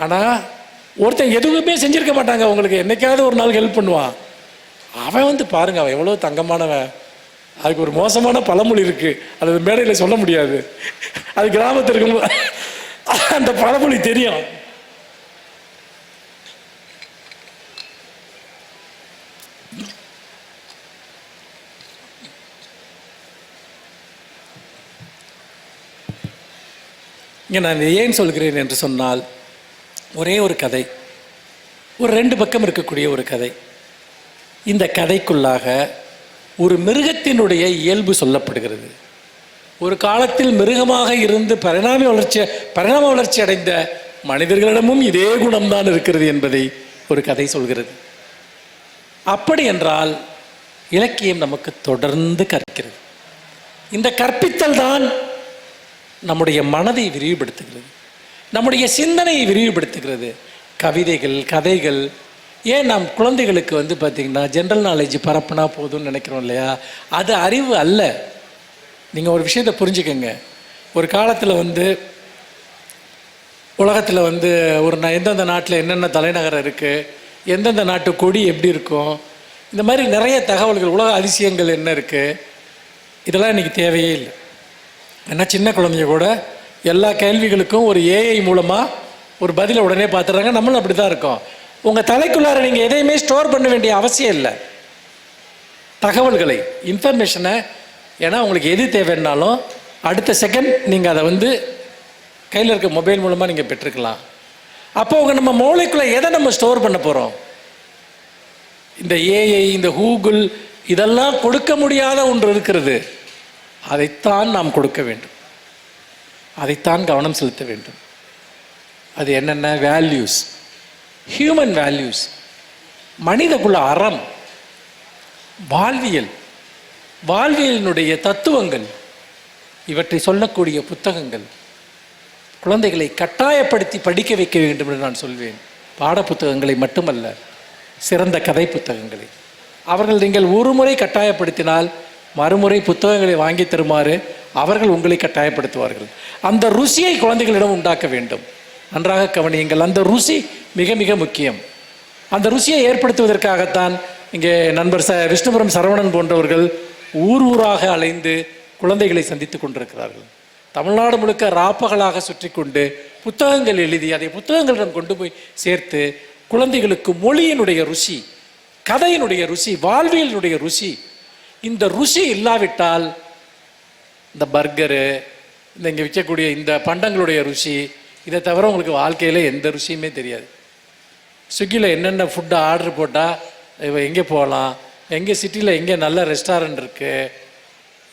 ஆனால் ஒருத்தன் எதுவுமே செஞ்சிருக்க மாட்டாங்க, உங்களுக்கு என்னைக்காவது ஒரு நாள் ஹெல்ப் பண்ணுவான். அவன் வந்து பாருங்க, அவன் எவ்வளோ தங்கமானவன். அதுக்கு ஒரு மோசமான பழமொழி இருக்கு, அது மேடையில் சொல்ல முடியாது, அது கிராமத்திற்கு அந்த பழமொழி தெரியும். இங்கே நான் ஏன் சொல்கிறேன் என்று சொன்னால், ஒரே ஒரு கதை, ஒரு 2 பக்கம் இருக்கக்கூடிய ஒரு கதை. இந்த கதைக்குள்ளாக ஒரு மிருகத்தினுடைய இயல்பு சொல்லப்படுகிறது. ஒரு காலத்தில் மிருகமாக இருந்து பரிணாம வளர்ச்சி அடைந்த மனிதர்களிடமும் இதே குணம்தான் இருக்கிறது என்பதை ஒரு கதை சொல்கிறது. அப்படி என்றால் இலக்கியம் நமக்கு தொடர்ந்து கற்கிறது. இந்த கற்பித்தல் தான் நம்முடைய மனதை விரிவுபடுத்துகிறது, நம்முடைய சிந்தனையை விரிவுபடுத்துகிறது. கவிதைகள், கதைகள், ஏன் நாம் குழந்தைகளுக்கு வந்து பார்த்திங்கன்னா ஜென்ரல் நாலேஜ் பரப்புனா போதும்னு நினைக்கிறோம் இல்லையா, அது அறிவு அல்ல. நீங்கள் ஒரு விஷயத்தை புரிஞ்சுக்கங்க. ஒரு காலத்தில் வந்து உலகத்தில் வந்து எந்தெந்த நாட்டில் என்னென்ன தலைநகரம் இருக்குது, எந்தெந்த நாட்டு கொடி எப்படி இருக்கும், இந்த மாதிரி நிறைய தகவல்கள், உலக அதிசயங்கள் என்ன இருக்குது, இதெல்லாம் இன்றைக்கி தேவையே இல்லை. ஏன்னா சின்ன குழந்தைங்க கூட எல்லா கேள்விகளுக்கும் ஒரு ஏஐ மூலமாக ஒரு பதிலை உடனே பார்த்துட்றாங்க. நம்மளும் அப்படி தான் இருக்கோம். உங்கள் தலைக்குள்ளார நீங்கள் எதையுமே ஸ்டோர் பண்ண வேண்டிய அவசியம் இல்லை. தகவல்களை, இன்ஃபர்மேஷனை, ஏன்னா உங்களுக்கு எது தேவைன்னாலும் அடுத்த செகண்ட் நீங்கள் அதை வந்து கையில் இருக்க மொபைல் மூலமாக நீங்கள் பெற்றுக்கலாம். அப்போ நம்ம மூளைக்குள்ளே எதை நம்ம ஸ்டோர் பண்ண போகிறோம்? இந்த ஏஐ, இந்த கூகுள், இதெல்லாம் கொடுக்க முடியாத ஒன்று இருக்கிறது. அதைத்தான் நாம் கொடுக்க வேண்டும், அதைத்தான் கவனம் செலுத்த வேண்டும். அது என்னென்ன? வேல்யூஸ், ஹியூமன் வேல்யூஸ், மனிதகுல அறம், வாழ்வியலினுடைய தத்துவங்கள், இவற்றை சொல்லக்கூடிய புத்தகங்கள், குழந்தைகளை கட்டாயப்படுத்தி படிக்க வைக்க வேண்டும் என்று நான் சொல்வேன். பாட புத்தகங்களை மட்டுமல்ல, சிறந்த கதை புத்தகங்களை. அவர்கள் நீங்கள் ஒரு முறை கட்டாயப்படுத்தினால் மறுமுறை புத்தகங்களை வாங்கி தருமாறு அவர்கள் உங்களை கட்டாயப்படுத்துவார்கள். அந்த ருசியை குழந்தைகளிடம் உண்டாக்க வேண்டும். நன்றாக கவனியுங்கள், அந்த ருசி மிக மிக முக்கியம். அந்த ருசியை ஏற்படுத்துவதற்காகத்தான் இங்கே நண்பர் விஷ்ணுபுரம் சரவணன் போன்றவர்கள் ஊர் ஊராக அலைந்து குழந்தைகளை சந்தித்து கொண்டிருக்கிறார்கள். தமிழ்நாடு முழுக்க ராப்பகலாக சுற்றி கொண்டு புத்தகங்கள் எழுதி அதை புத்தகங்களிடம் கொண்டு போய் சேர்த்து குழந்தைகளுக்கு மொழியினுடைய ருசி, கதையினுடைய ருசி, வாழ்வியலினுடைய ருசி, இந்த ருசி இல்லாவிட்டால் இந்த பர்கரு, இந்த இங்கே விற்கக்கூடிய இந்த பண்டங்களுடைய ருசி, இதை தவிர உங்களுக்கு வாழ்க்கையில் எந்த ருசியுமே தெரியாது. ஸ்விக்கியில் என்னென்ன ஃபுட்டு ஆர்டர் போட்டால் எங்கே போகலாம், எங்கே சிட்டியில் எங்கே நல்ல ரெஸ்டாரண்ட் இருக்குது,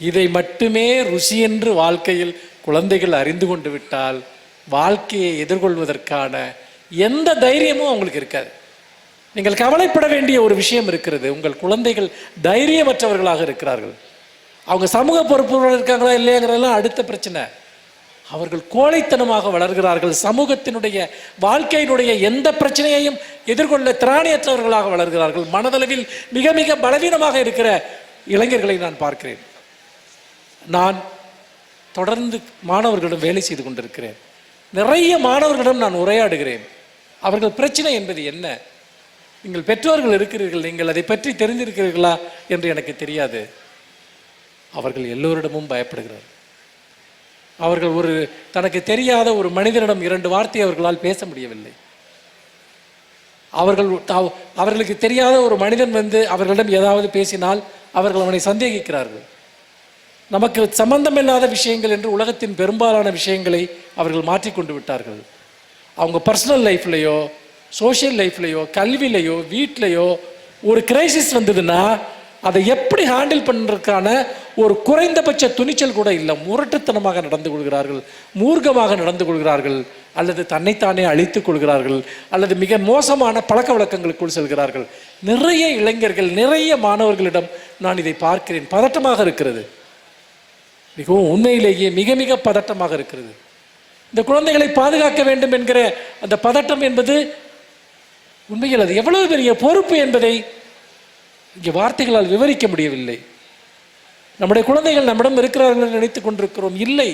இதை மட்டுமே ருசி என்று வாழ்க்கையில் குழந்தைகள் அறிந்து கொண்டு விட்டால் வாழ்க்கையை எதிர்கொள்வதற்கான எந்த தைரியமும் அவங்களுக்கு இருக்காது. நீங்கள் கவலைப்பட வேண்டிய ஒரு விஷயம் இருக்கிறது. உங்கள் குழந்தைகள் தைரியமற்றவர்களாக இருக்கிறார்கள். அவங்க சமூக பொறுப்புடன் இருக்காங்களா இல்லையாங்கிறதெல்லாம் அடுத்த பிரச்சனை. அவர்கள் கோழைத்தனமாக வளர்கிறார்கள். சமூகத்தினுடைய வாழ்க்கையினுடைய எந்த பிரச்சனையையும் எதிர்கொள்ள திராணியற்றவர்களாக வளர்கிறார்கள். மனதளவில் மிக மிக பலவீனமாக இருக்கிற இளைஞர்களை நான் பார்க்கிறேன். நான் தொடர்ந்து மாணவர்களிடம் வேலை செய்து கொண்டிருக்கிறேன். நிறைய மாணவர்களிடம் நான் உரையாடுகிறேன். அவர்கள் பிரச்சனை என்பது என்ன? நீங்கள் பெற்றோர்கள் இருக்கிறீர்கள், நீங்கள் அதை பற்றி தெரிந்திருக்கிறீர்களா என்று எனக்கு தெரியாது. அவர்கள் எல்லோரிடமும் பயப்படுகிறார்கள். அவர்கள் ஒரு தனக்கு தெரியாத ஒரு மனிதனிடம் 2 வார்த்தை அவர்களால் பேச முடியவில்லை. அவர்களுக்கு தெரியாத ஒரு மனிதன் வந்து அவர்களிடம் ஏதாவது பேசினால் அவர்கள் அவனை சந்தேகிக்கிறார்கள். நமக்கு சம்பந்தமில்லாத விஷயங்கள் என்று உலகத்தின் பெரும்பாலான விஷயங்களை அவர்கள் மாற்றிக்கொண்டு விட்டார்கள். அவங்க பர்சனல் லைஃப்லையோ, சோஷியல் லைஃப்லையோ, கல்விலையோ, வீட்டிலையோ ஒரு கிரைசிஸ் வந்ததுன்னா அதை எப்படி ஹேண்டில் பண்ணுறதுக்கான ஒரு குறைந்தபட்ச துணிச்சல் கூட இல்லை. முரட்டுத்தனமாக நடந்து கொள்கிறார்கள், மூர்க்கமாக நடந்து கொள்கிறார்கள், அல்லது தன்னைத்தானே அழித்துக் கொள்கிறார்கள், அல்லது மிக மோசமான பழக்க வழக்கங்களுக்குள் செல்கிறார்கள். நிறைய இளைஞர்கள், நிறைய மாணவர்களிடம் நான் இதை பார்க்கிறேன். பதட்டமாக இருக்கிறது, மிகவும் உண்மையிலேயே மிக மிக பதட்டமாக இருக்கிறது. இந்த குழந்தைகளை பாதுகாக்க வேண்டும் என்கிற அந்த பதட்டம் என்பது உண்மையில் அது எவ்வளவு பெரிய பொறுப்பு என்பதை இங்கே வார்த்தைகளால் விவரிக்க முடியவில்லை. நம்முடைய குழந்தைகள் நம்மிடம் இருக்கிறார்கள் என்று நினைத்துக் கொண்டிருக்கிறோம். இல்லை,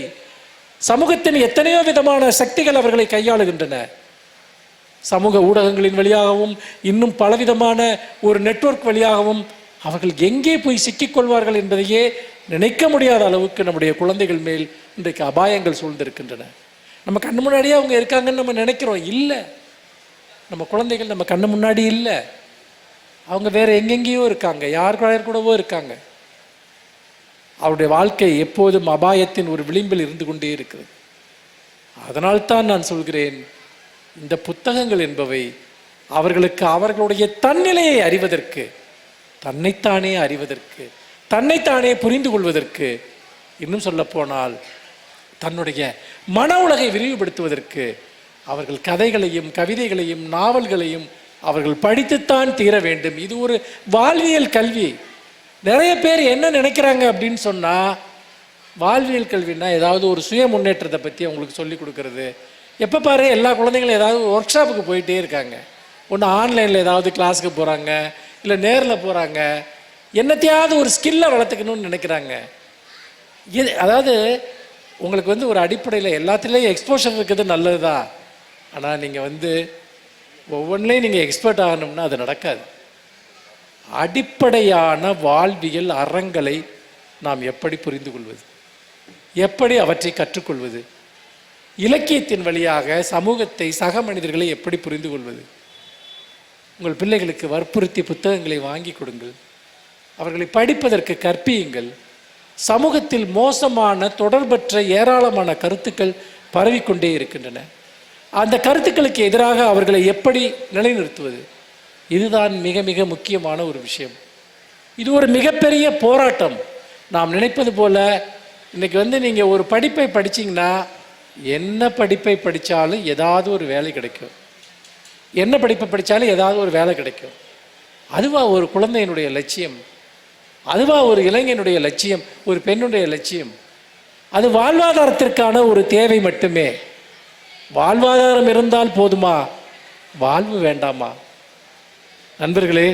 சமூகத்தின் எத்தனையோ விதமான சக்திகள் அவர்களை கையாளுகின்றன. சமூக ஊடகங்களின் வழியாகவும் இன்னும் பலவிதமான ஒரு நெட்வொர்க் வழியாகவும் அவர்கள் எங்கே போய் சிக்கிக்கொள்வார்கள் என்பதையே நினைக்க முடியாத அளவுக்கு நம்முடைய குழந்தைகள் மேல் இன்றைக்கு அபாயங்கள் சூழ்ந்திருக்கின்றன. நம்ம கண்ணு முன்னாடியே அவங்க இருக்காங்கன்னு நம்ம நினைக்கிறோம். இல்லை, நம்ம குழந்தைகள் நம்ம கண்ணு முன்னாடி இல்லை, அவங்க வேற எங்கெங்கேயோ இருக்காங்க, யார் கூடவோ இருக்காங்க. அவருடைய வாழ்க்கை எப்போதும் அபாயத்தின் ஒரு விளிம்பில் இருந்து கொண்டே இருக்கிறது. அதனால்தான் நான் சொல்கிறேன், இந்த புத்தகங்கள் என்பவை அவர்களுக்கு அவர்களுடைய தன்னிலையை அறிவதற்கு, தன்னைத்தானே அறிவதற்கு, தன்னைத்தானே புரிந்து கொள்வதற்கு, இன்னும் சொல்ல போனால் தன்னுடைய மன உலகை விரிவுபடுத்துவதற்கு அவர்கள் கதைகளையும் கவிதைகளையும் நாவல்களையும் அவர்கள் படித்துத்தான் தீர வேண்டும். இது ஒரு வாழ்வியல் கல்வி. நிறைய பேர் என்ன நினைக்கிறாங்க அப்படின்னு சொன்னால், வாழ்வியல் கல்வின்னா ஏதாவது ஒரு சுய முன்னேற்றத்தை பற்றி அவங்களுக்கு சொல்லி கொடுக்கறது. எப்போ பாரு எல்லா குழந்தைங்களும் ஏதாவது ஒர்க் ஷாப்புக்கு போயிட்டே இருக்காங்க. ஒன்று ஆன்லைனில் ஏதாவது கிளாஸுக்கு போகிறாங்க, இல்லை நேரில் போகிறாங்க. என்னத்தையாவது ஒரு ஸ்கில்லை வளர்த்துக்கணும்னு நினைக்கிறாங்க. அதாவது உங்களுக்கு வந்து ஒரு அடிப்படையில் எல்லாத்துலேயும் எக்ஸ்போஷர் இருக்கிறது நல்லது தான். ஆனால் நீங்கள் ஒவ்வொன்றிலையும் நீங்கள் எக்ஸ்பர்ட் ஆகணும்னா அது நடக்காது. அடிப்படையான வாழ்வியல் அறங்களை நாம் எப்படி புரிந்து கொள்வது, எப்படி அவற்றை கற்றுக்கொள்வது, இலக்கியத்தின் வழியாக சமூகத்தை, சக மனிதர்களை எப்படி புரிந்து கொள்வது. உங்கள் பிள்ளைகளுக்கு வற்புறுத்தி புத்தகங்களை வாங்கி கொடுங்கள், அவர்களை படிப்பதற்கு கற்பியுங்கள். சமூகத்தில் மோசமான தொடர்பற்ற ஏராளமான கருத்துக்கள் பரவிக்கொண்டே இருக்கின்றன. அந்த கருத்துக்களுக்கு எதிராக அவர்களை எப்படி நிலைநிறுத்துவது, இதுதான் மிக மிக முக்கியமான ஒரு விஷயம். இது ஒரு மிகப்பெரிய போராட்டம். நாம் நினைப்பது போல இன்றைக்கி நீங்கள் ஒரு படிப்பை படிச்சிங்கன்னா என்ன படிப்பை படித்தாலும் ஏதாவது ஒரு வேலை கிடைக்கும், என்ன படிப்பை படித்தாலும் ஏதாவது ஒரு வேலை கிடைக்கும். அதுவா ஒரு குழந்தையினுடைய லட்சியம்? அதுவா ஒரு இளைஞனுடைய லட்சியம், ஒரு பெண்ணுடைய லட்சியம்? அது வாழ்வாதாரத்திற்கான ஒரு தேவை மட்டுமே. வாழ்வாதாரம் இருந்தால் போதுமா? வாழ்வு வேண்டாமா? நண்பர்களே,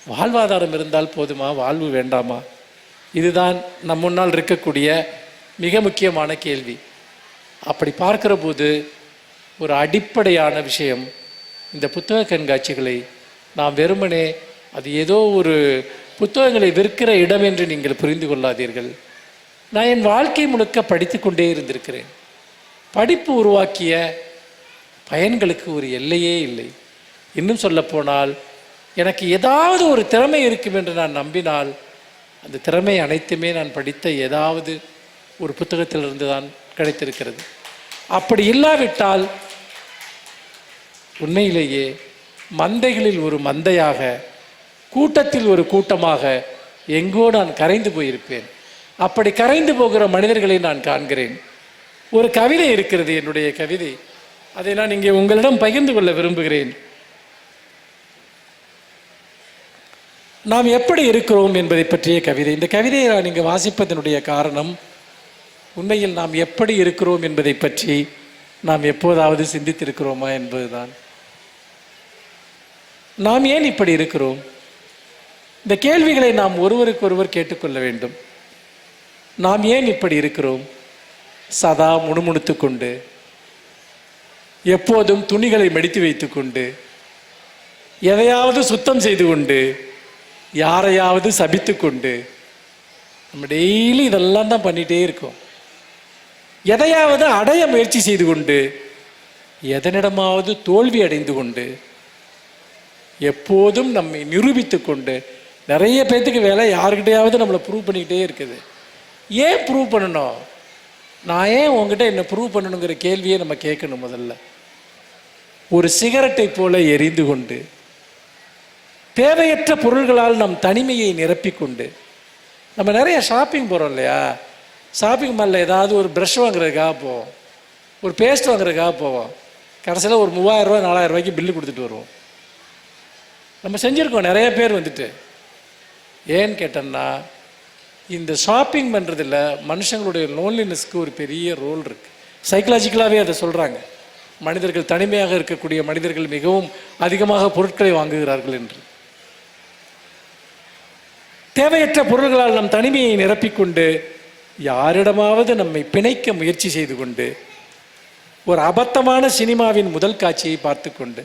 வாழ்வாதாரம் இருந்தால் போதுமா? வாழ்வு வேண்டாமா? இதுதான் நம் முன்னால் இருக்கக்கூடிய மிக முக்கியமான கேள்வி. அப்படி பார்க்கிற போது ஒரு அடிப்படையான விஷயம், இந்த புத்தக கண்காட்சிகளை நாம் வெறுமனே அது ஏதோ ஒரு புத்தகங்களை விற்கிற இடம் என்று நீங்கள் புரிந்து கொள்ளாதீர்கள். நான் என் வாழ்க்கை முழுக்க படித்து கொண்டே இருந்திருக்கிறேன். படிப்பு உருவாக்கிய பயன்களுக்கு ஒரு எல்லையே இல்லை. இன்னும் சொல்லப்போனால், எனக்கு ஏதாவது ஒரு திறமை இருக்கும் என்று நான் நம்பினால் அந்த திறமை அனைத்துமே நான் படித்த ஏதாவது ஒரு புத்தகத்திலிருந்து தான் கிடைத்திருக்கிறது. அப்படி இல்லாவிட்டால் உண்மையிலேயே மந்தைகளில் ஒரு மந்தையாக, கூட்டத்தில் ஒரு கூட்டமாக எங்கோ நான் கரைந்து போயிருப்பேன். அப்படி கரைந்து போகிற மனிதர்களை நான் காண்கிறேன். ஒரு கவிதை இருக்கிறது, என்னுடைய கவிதை. அதை நான் இங்கே உங்களிடம் பகிர்ந்து கொள்ள விரும்புகிறேன். நாம் எப்படி இருக்கிறோம் என்பதை பற்றிய கவிதை. இந்த கவிதையை நான் இங்கே வாசிப்பதனுடைய காரணம், உண்மையில் நாம் எப்படி இருக்கிறோம் என்பதை பற்றி நாம் எப்போதாவது சிந்தித்திருக்கிறோமா என்பதுதான். நாம் ஏன் இப்படி இருக்கிறோம்? இந்த கேள்விகளை நாம் ஒருவருக்கொருவர் கேட்டுக்கொள்ள வேண்டும். நாம் ஏன் இப்படி இருக்கிறோம்? சதா முணுமுணுத்து கொண்டு, எப்போதும் துணிகளை மடித்து வைத்து கொண்டு, எதையாவது சுத்தம் செய்து கொண்டு, யாரையாவது சபித்து கொண்டு, நம்ம டெய்லி இதெல்லாம் தான் பண்ணிகிட்டே இருக்கோம். எதையாவது அடைய முயற்சி செய்து கொண்டு, எதனிடமாவது தோல்வி அடைந்து கொண்டு, எப்போதும் நம்மை நிரூபித்து கொண்டு, நிறைய பேர்த்துக்கு வேலை யாருக்கிட்டையாவது நம்மளை ப்ரூவ் பண்ணிக்கிட்டே இருக்குது. ஏன் ப்ரூவ் பண்ணணும்? நான் ஏன் உங்ககிட்ட என்ன ப்ரூவ் பண்ணணுங்கிற கேள்வியை நம்ம கேட்கணும். முதல்ல ஒரு சிகரெட்டை போல எரிந்து கொண்டு, தேவையற்ற பொருள்களால் நம் தனிமையை நிரப்பிக்கொண்டு, நம்ம நிறைய ஷாப்பிங் போகிறோம் இல்லையா? ஷாப்பிங் மாலில் ஏதாவது ஒரு ப்ரஷ் வாங்குறதுக்காக போவோம், ஒரு பேஸ்ட் வாங்குறதுக்காக போவோம். கடைசியில் ஒரு 3000 ரூபா 4000 ரூபாய்க்கு பில்லு கொடுத்துட்டு வருவோம். நம்ம செஞ்சுருக்கோம் நிறைய பேர் வந்துட்டு. ஏன்னு கேட்டோம்னா, இந்த ஷாப்பிங் பண்ணுறதில் மனுஷங்களுடைய லோன்லினஸ்க்கு ஒரு பெரிய ரோல் இருக்குது. சைக்கலாஜிக்கலாகவே அதை சொல்கிறாங்க. மனிதர்கள், தனிமையாக இருக்கக்கூடிய மனிதர்கள் மிகவும் அதிகமாக பொருட்களை வாங்குகிறார்கள் என்று. தேவையற்ற பொருள்களால் நம் தனிமையை நிரப்பிக்கொண்டு, யாரிடமாவது நம்மை பிணைக்க முயற்சி செய்து கொண்டு, ஒரு அபத்தமான சினிமாவின் முதல் காட்சியை பார்த்து கொண்டு,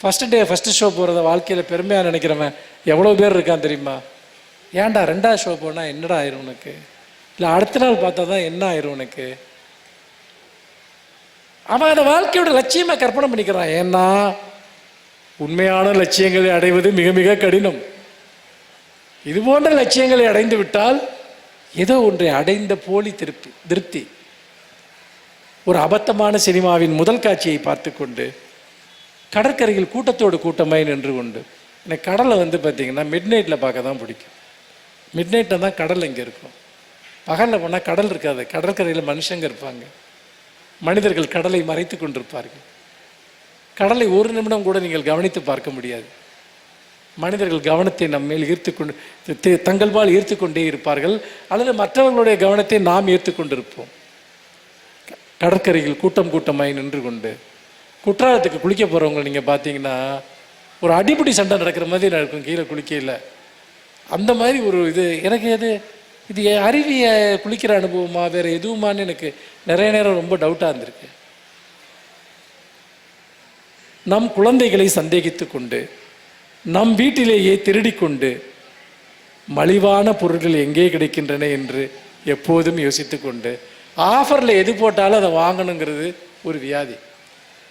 ஃபஸ்ட்டு ஷோ போகிறத வாழ்க்கையில் பெருமையாக நினைக்கிறவன் எவ்வளோ பேர் இருக்கான் தெரியுமா? ஏன்டா 2வது ஷோ போனால் என்னடா ஆயிரும் உனக்கு, இல்லை அடுத்த நாள் பார்த்தா தான் என்ன ஆயிரும் உனக்கு. அவன் அந்த வாழ்க்கையோட லட்சியமாக கற்பனை பண்ணிக்கிறான். ஏன்னா உண்மையான லட்சியங்களை அடைவது மிக மிக கடினம். இது போன்ற லட்சியங்களை அடைந்து விட்டால் ஏதோ ஒன்றை அடைந்த போலி திருப்தி. ஒரு அபத்தமான சினிமாவின் முதல் காட்சியை பார்த்து கொண்டு, கடற்கரையில் கூட்டத்தோடு கூட்டமாய் நின்று கொண்டு, எனக்கு கடலை பார்த்தீங்கன்னா மிட்நைட்டில் பார்க்க தான் பிடிக்கும். மிட்நைட்டில் தான் கடல் இங்கே இருக்கும். பகலில் போனால் கடல் இருக்காது. கடற்கரையில் மனுஷங்க இருப்பாங்க. மனிதர்கள் கடலை மறைத்து கொண்டிருப்பார்கள். கடலை ஒரு நிமிடம் கூட நீங்கள் கவனித்து பார்க்க முடியாது. மனிதர்கள் கவனத்தை நம்மேல் ஈர்த்து கொண்டு, தங்கள்பால் ஈர்த்து கொண்டே இருப்பார்கள், அல்லது மற்றவர்களுடைய கவனத்தை நாம் ஈர்த்து கொண்டிருப்போம். கடற்கரையில் கூட்டம் கூட்டமாய் நின்று கொண்டு, குற்றாலத்துக்கு குளிக்க போகிறவங்க நீங்கள் பார்த்தீங்கன்னா ஒரு அடிப்படி சண்டை நடக்கிற மாதிரி நடக்கும் கீழே குளிக்கையில். அந்த மாதிரி ஒரு இது எனக்கு இது அருவிய குளிக்கிற அனுபவமா வேறு எதுவுமான்னு எனக்கு நிறைய நேரம் ரொம்ப டவுட்டாக இருந்திருக்கு. நம் குழந்தைகளை சந்தேகித்து கொண்டு, நம் வீட்டிலேயே திருடிக்கொண்டு, மலிவான பொருட்கள் எங்கே கிடைக்கின்றன என்று எப்போதும் யோசித்து கொண்டு, ஆஃபரில் எது போட்டாலும் அதை வாங்கணுங்கிறது ஒரு வியாதி.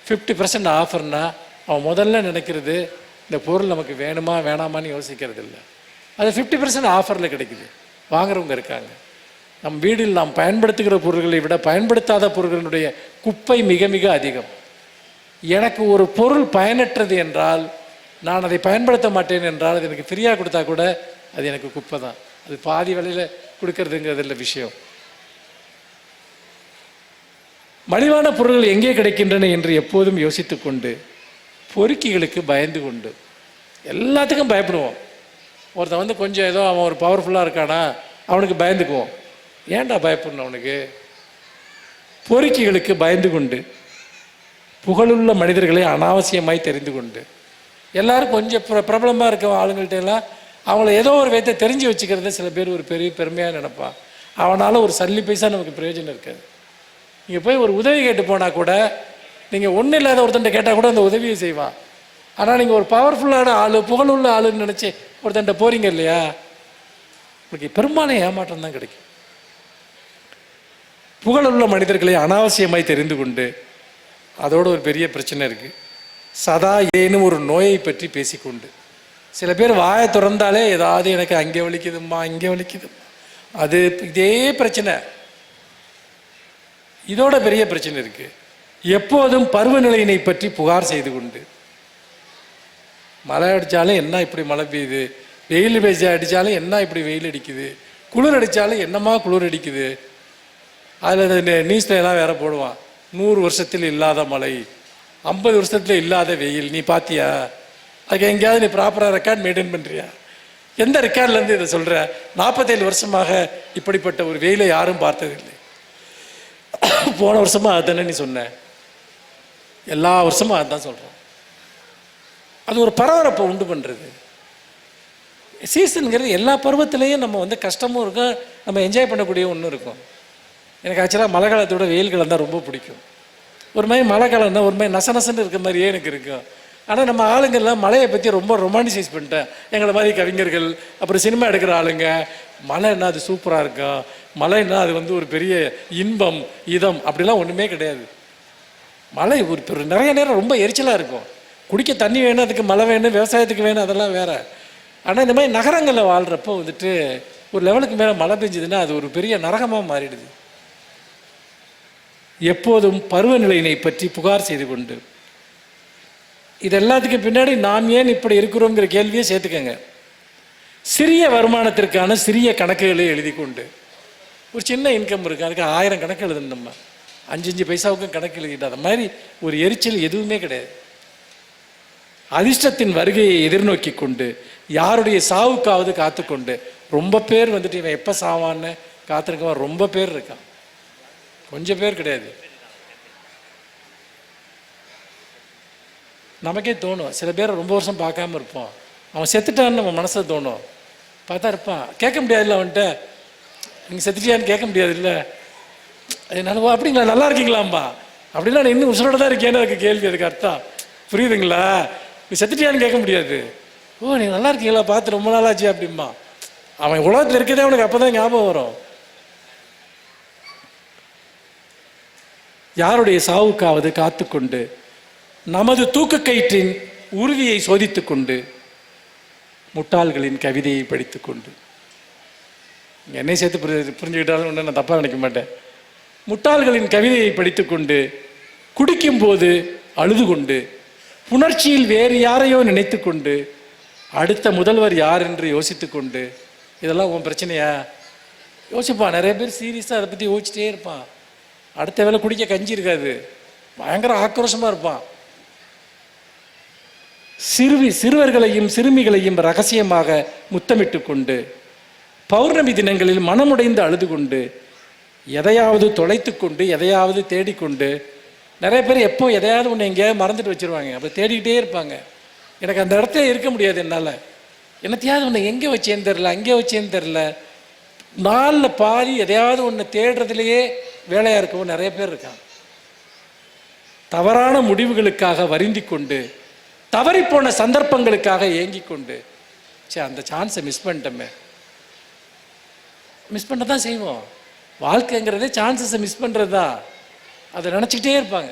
50% ஆஃபர்னா அவன் முதல்ல நினைக்கிறது இந்த பொருள் நமக்கு வேணுமா வேணாமான்னு யோசிக்கிறது இல்லை. அது 50% ஆஃபரில் கிடைக்குது, வாங்குறவங்க இருக்காங்க. நம் வீட்டில் நாம் பயன்படுத்துகிற பொருள்களை விட பயன்படுத்தாத பொருட்களினுடைய குப்பை மிக மிக அதிகம். எனக்கு ஒரு பொருள் பயனற்றது என்றால், நான் அதை பயன்படுத்த மாட்டேன் என்றால், அது எனக்கு ஃப்ரீயாக கொடுத்தா கூட அது எனக்கு குப்பை தான். அது பாதி விலையில் கொடுக்கறதுங்கிறது இல்லை விஷயம். மலிவான பொருட்கள் எங்கே கிடைக்கின்றன என்று எப்போதும் யோசித்து கொண்டு, பொறுக்கிகளுக்கு பயந்து கொண்டு, எல்லாத்துக்கும் பயப்படுவோம். ஒருத்தன் கொஞ்சம் ஏதோ அவன் ஒரு பவர்ஃபுல்லாக இருக்கானா அவனுக்கு பயந்துக்குவோம். ஏன்டா பயப்படணும் அவனுக்கு? பொறுக்கிகளுக்கு பயந்து கொண்டு, புகழுள்ள மனிதர்களை அனாவசியமாய் தெரிந்து கொண்டு. எல்லோரும் கொஞ்சம் பிரபலமாக இருக்க ஆளுங்கள்ட்ட எல்லாம் அவங்கள ஏதோ ஒரு விதத்தை தெரிஞ்சு வச்சுக்கிறத சில பேர் ஒரு பெரிய பெருமையாக நினைப்பான். அவனால் ஒரு சல்லி பைசா நமக்கு பிரயோஜனம் இருக்காது. நீங்கள் போய் ஒரு உதவி கேட்டு போனால் கூட நீங்கள் ஒன்றும் இல்லாத ஒருத்தன்ட்ட கேட்டால் கூட அந்த உதவியை செய்வான். ஆனால் நீங்கள் ஒரு பவர்ஃபுல்லான ஆள், புகழுள்ள ஆளுன்னு நினச்சி ஒருத்தன்ட்ட போகிறீங்க இல்லையா, உங்களுக்கு பெரும்பாலும் ஏமாற்றம் தான் கிடைக்கும். புகழுள்ள மனிதர்களை அனாவசியமாய் தெரிந்து கொண்டு, அதோட ஒரு பெரிய பிரச்சனை இருக்குது. சதா ஏனும் ஒரு நோயை பற்றி பேசிக்கொண்டு. சில பேர் வாயை திறந்தாலே ஏதாவது எனக்கு அங்கே வலிக்குதும்மா, இங்கே வலிக்குதும்மா, அது இதே பிரச்சனை. இதோட பெரிய பிரச்சனை இருக்குது. எப்போதும் பருவநிலையினை பற்றி புகார் செய்து கொண்டு. மழை அடித்தாலும் என்ன இப்படி மழை பெய்யுது, வெயில் அடித்தாலும் என்ன இப்படி வெயில் அடிக்குது, குளிர் அடித்தாலும் என்னமா குளிர் அடிக்குது. அதில் நியூஸில் எல்லாம் வேற போடுவான், 100 வருஷத்தில் இல்லாத மழை, 50 வருஷத்தில் இல்லாத வெயில், நீ பார்த்தியா? அதுக்கு எங்கேயாவது நீ ப்ராப்பராக ரெக்கார்ட் மெயின்டைன் பண்ணுறியா? எந்த ரெக்கார்ட்லேருந்து இதை சொல்கிற? 47 வருஷமாக இப்படிப்பட்ட ஒரு வெயிலை யாரும் பார்த்ததில்லை. போன வருஷமாக அதுதானே நீ சொன்ன, எல்லா வருஷமும் அதுதான் சொல்கிறோம். அது ஒரு பரபரப்பை உண்டு பண்ணுறது. சீசனுங்கிறது எல்லா பருவத்திலையும் நம்ம கஷ்டமும் இருக்கும், நம்ம என்ஜாய் பண்ணக்கூடிய ஒன்றும் இருக்கும். எனக்கு ஆக்சுவலாக மழை காலத்தோட வெயில் காலம் தான் ரொம்ப பிடிக்கும். ஒரு மாதிரி மழை காலம்னா ஒரு மாதிரி நசநசன்னு இருக்க மாதிரியே எனக்கு இருக்கும். ஆனால் நம்ம ஆளுங்கள்லாம் மழையை பற்றி ரொம்ப ரொமான்டிசைஸ் பண்ணிட்டேன். எங்களை மாதிரி கவிஞர்கள், அப்புறம் சினிமா எடுக்கிற ஆளுங்க, மழைன்னா அது சூப்பராக இருக்கும், மழைன்னா அது ஒரு பெரிய இன்பம், இதம், அப்படிலாம் ஒன்றுமே கிடையாது. மழை ஒரு நிறைய நேரம் ரொம்ப எரிச்சலாக இருக்கும். குடிக்க தண்ணி வேணும், அதுக்கு மழை வேணும், விவசாயத்துக்கு வேணும், அதெல்லாம் வேறு. ஆனால் இந்த மாதிரி நகரங்களில் வாழ்கிறப்போ ஒரு லெவலுக்கு மேலே மழை பெஞ்சதுன்னா அது ஒரு பெரிய நரகமாக மாறிடுது. எப்போதும் பருவநிலையினை பற்றி புகார் செய்து கொண்டு. இது எல்லாத்துக்கும் பின்னாடி நாம் ஏன் இப்படி இருக்கிறோங்கிற கேள்வியை சேர்த்துக்கங்க. சிறிய வருமானத்திற்கான சிறிய கணக்குகளை எழுதி கொண்டு. ஒரு சின்ன இன்கம் இருக்குது, அதுக்கு 1000 கணக்கு எழுதணும். நம்ம 5 பைசாவுக்கும் கணக்கு எழுதிட்டு அது மாதிரி ஒரு எரிச்சல் எதுவுமே கிடையாது. அதிர்ஷ்டத்தின் வருகையை எதிர்நோக்கி கொண்டு, யாருடைய சாவுக்காவது காத்து கொண்டு. ரொம்ப பேர் இவன் எப்போ சாவான்னு காத்திருக்கவன் ரொம்ப பேர் இருக்கான், கொஞ்சம் பேர் கிடையாது. நமக்கே தோணும், சில பேரை ரொம்ப வருஷம் பார்க்காம இருப்போம், அவன் செத்துட்டான்னு நம்ம மனசில் தோணும். பார்த்தா இருப்பான், கேட்க முடியாதுல்ல அவன்கிட்ட, நீங்கள் செத்துட்டியான்னு கேட்க முடியாது இல்லை. நான் அப்படிங்களா, நல்லா இருக்கீங்களாம்பா, அப்படின்னா நான் இன்னும் உசுரோட தான் இருக்கேன்னு அதுக்கு கேள்வி, அதுக்கு அர்த்தம் புரியுதுங்களா? நீ செத்துட்டியான்னு கேட்க முடியாது. ஓ நீங்கள் நல்லா இருக்கீங்களா, பார்த்து ரொம்ப நாளாச்சு அப்படிம்பா. அவன் உலகத்தில் இருக்கதே அவனுக்கு அப்போ தான் ஞாபகம் வரும். யாருடைய சாவுக்காவது காத்து கொண்டு, நமது தூக்கு கயிற்றின் உறுதியை சோதித்து கொண்டு, முட்டாள்களின் கவிதையை படித்து கொண்டு. என்னை சேர்த்து புரிஞ்சுக்கிட்டாலும் ஒன்று நான் தப்பாக நினைக்க மாட்டேன். முட்டாள்களின் கவிதையை படித்து கொண்டு, குடிக்கும் போது அழுது கொண்டு, புணர்ச்சியில் வேறு யாரையோ நினைத்து கொண்டு, அடுத்த முதல்வர் யார் என்று யோசித்து கொண்டு. இதெல்லாம் உன் பிரச்சனையா? யோசிப்பான். நிறைய பேர் சீரியஸாக அதை பற்றி யோசிச்சிட்டே இருப்பான். அடுத்த வேளை குடிக்க கஞ்சி இருக்காது, பயங்கர ஆக்ரோஷமாக இருப்பான். சிறுவர்களையும் சிறுமிகளையும் ரகசியமாக முத்தமிட்டு கொண்டு, பௌர்ணமி தினங்களில் மனமுடைந்து அழுது கொண்டு, எதையாவது தொலைத்து கொண்டு, எதையாவது தேடிக்கொண்டு. நிறைய பேர் எப்போ எதையாவது ஒன்று எங்கேயாவது மறந்துட்டு வச்சுருவாங்க, அப்போ தேடிக்கிட்டே இருப்பாங்க. எனக்கு அந்த இடத்துல இருக்க முடியாது என்னால், என்னத்தையாவது ஒன்று எங்கே வச்சேன்னு தெரில, அங்கே வச்சேன்னு தெரில. நாளில் பாதி எதையாவது ஒன்று தேடுறதுலையே வேலையாக இருக்கவும் நிறைய பேர் இருக்காங்க. தவறான முடிவுகளுக்காக வருந்தி கொண்டு, தவறிப்போன சந்தர்ப்பங்களுக்காக ஏங்கி கொண்டு, சரி அந்த சான்ஸை மிஸ் பண்ணிட்டோமே. மிஸ் பண்ண தான் செய்வோம். வாழ்க்கைங்கிறதே சான்சஸை மிஸ் பண்ணுறது தான். அதை நினச்சிக்கிட்டே இருப்பாங்க.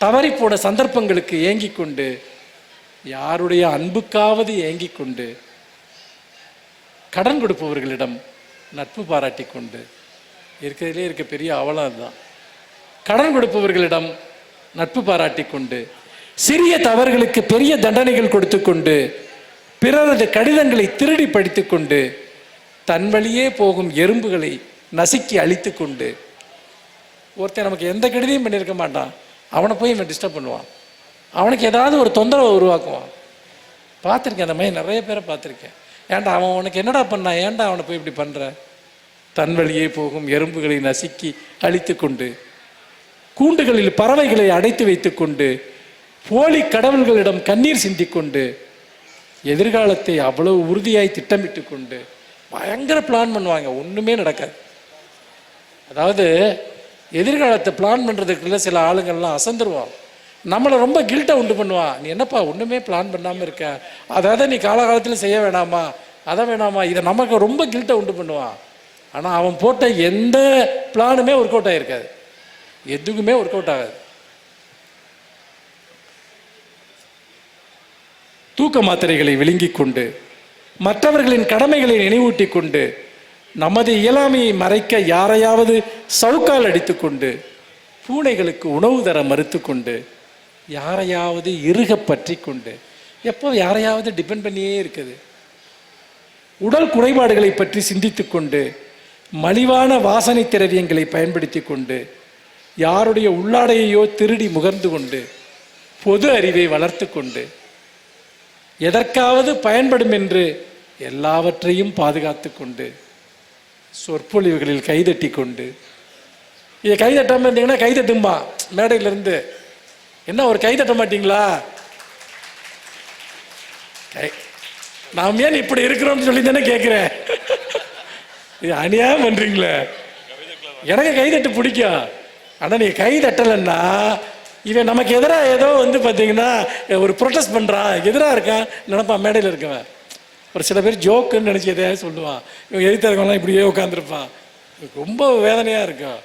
தவறிப்போன சந்தர்ப்பங்களுக்கு ஏங்கி கொண்டு, யாருடைய அன்புக்காவது ஏங்கி கொண்டு, கடன் கொடுப்பவர்களிடம் நட்பு பாராட்டி கொண்டு. இருக்கிறதுலே இருக்க பெரிய அவலம் அதுதான். கடன் கொடுப்பவர்களிடம் நட்பு பாராட்டி கொண்டு, சிறிய தவறுகளுக்கு பெரிய தண்டனைகள் கொடுத்து கொண்டு, பிறரது கடிதங்களை திருடி படித்து கொண்டு, தன் வழியே போகும் எறும்புகளை நசுக்கி அழித்து கொண்டு. ஒருத்தன் நமக்கு எந்த கெடுதியும் பண்ணியிருக்க மாட்டான், அவனை போய் இவன் டிஸ்டர்ப் பண்ணுவான், அவனுக்கு ஏதாவது ஒரு தொந்தரவை உருவாக்குவான். பார்த்துருக்கேன், அந்த மாதிரி நிறைய பேரை பார்த்துருக்கேன். ஏன்டா அவன் உனக்கு என்னடா பண்ணான், ஏன்டா அவனை போய் இப்படி பண்ணுற? தன் வழியே போகும் எறும்புகளை நசுக்கி அழித்து கொண்டு, கூண்டுகளில் பறவைகளை அடைத்து வைத்துக்கொண்டு போலி கடவுள்களிடம் கண்ணீர் சிந்திக்கொண்டு எதிர்காலத்தை அவ்வளவு உறுதியாய் திட்டமிட்டு கொண்டு பயங்கர பிளான் பண்ணுவாங்க. ஒன்றுமே நடக்காது. அதாவது எதிர்காலத்தை பிளான் பண்ணுறதுக்குள்ள சில ஆளுங்கள்லாம் அசந்துருவான். நம்மளை ரொம்ப கில்ட்டாக உண்டு பண்ணுவான். நீ என்னப்பா ஒன்றுமே பிளான் பண்ணாமல் இருக்க, அதாவது நீ காலகாலத்தில் செய்ய வேணாமா, அதை வேணாமா, இதை நமக்கு ரொம்ப கில்ட்டாக உண்டு பண்ணுவான். ஆனால் அவன் போட்ட எந்த பிளானுமே ஒர்க் அவுட் ஆகிருக்காது. எதுக்குமே ஒர்க் அவுட் ஆகாது. தூக்க மாத்திரைகளை விழுங்கி கொண்டு மற்றவர்களின் கடமைகளை நினைவூட்டி கொண்டு நமது இயலாமையை மறைக்க யாரையாவது சவுக்கால் அடித்து கொண்டு பூனைகளுக்கு உணவு தர மறுத்து கொண்டு யாரையாவது இறுக பற்றி கொண்டு எப்போ யாரையாவது டிபெண்ட் பண்ணியே இருக்குது. உடல் குறைபாடுகளை பற்றி சிந்தித்து கொண்டு மலிவான வாசனை திரவியங்களை பயன்படுத்தி கொண்டு யாருடைய உள்ளாடையையோ திருடி முகர்ந்து கொண்டு பொது அறிவை வளர்த்து கொண்டு எதற்காவது பயன்படும் என்று எல்லாவற்றையும் பாதுகாத்து கொண்டு சொற்பொழிவுகளில் கைதட்டி கொண்டு, இதை கைதட்டாமல் இருந்தீங்கன்னா கைதட்டும்பா மேடையிலிருந்து, என்ன ஒரு கைதட்ட மாட்டீங்களா, நாம் ஏன் இப்படி இருக்கிறோம்னு சொல்லி தானே கேட்குறேன். இது அநியாயம் பண்ணுறீங்களே. எனக்கு கைதட்டு பிடிக்கும். ஆனால் நீங்கள் கைதட்டலைன்னா இவன் நமக்கு எதிராக ஏதோ பார்த்தீங்கன்னா ஒரு ப்ரொட்டஸ்ட் பண்ணுறான், எதிராக இருக்கான் நினைப்பான் மேடையில் இருக்கவன். ஒரு சில பேர் ஜோக்குன்னு நினச்சி எதையாவது சொல்லுவான். இவன் எதிர்த்து இருக்கவங்களாம் இப்படியே உட்காந்துருப்பான். ரொம்ப வேதனையாக இருக்கும்.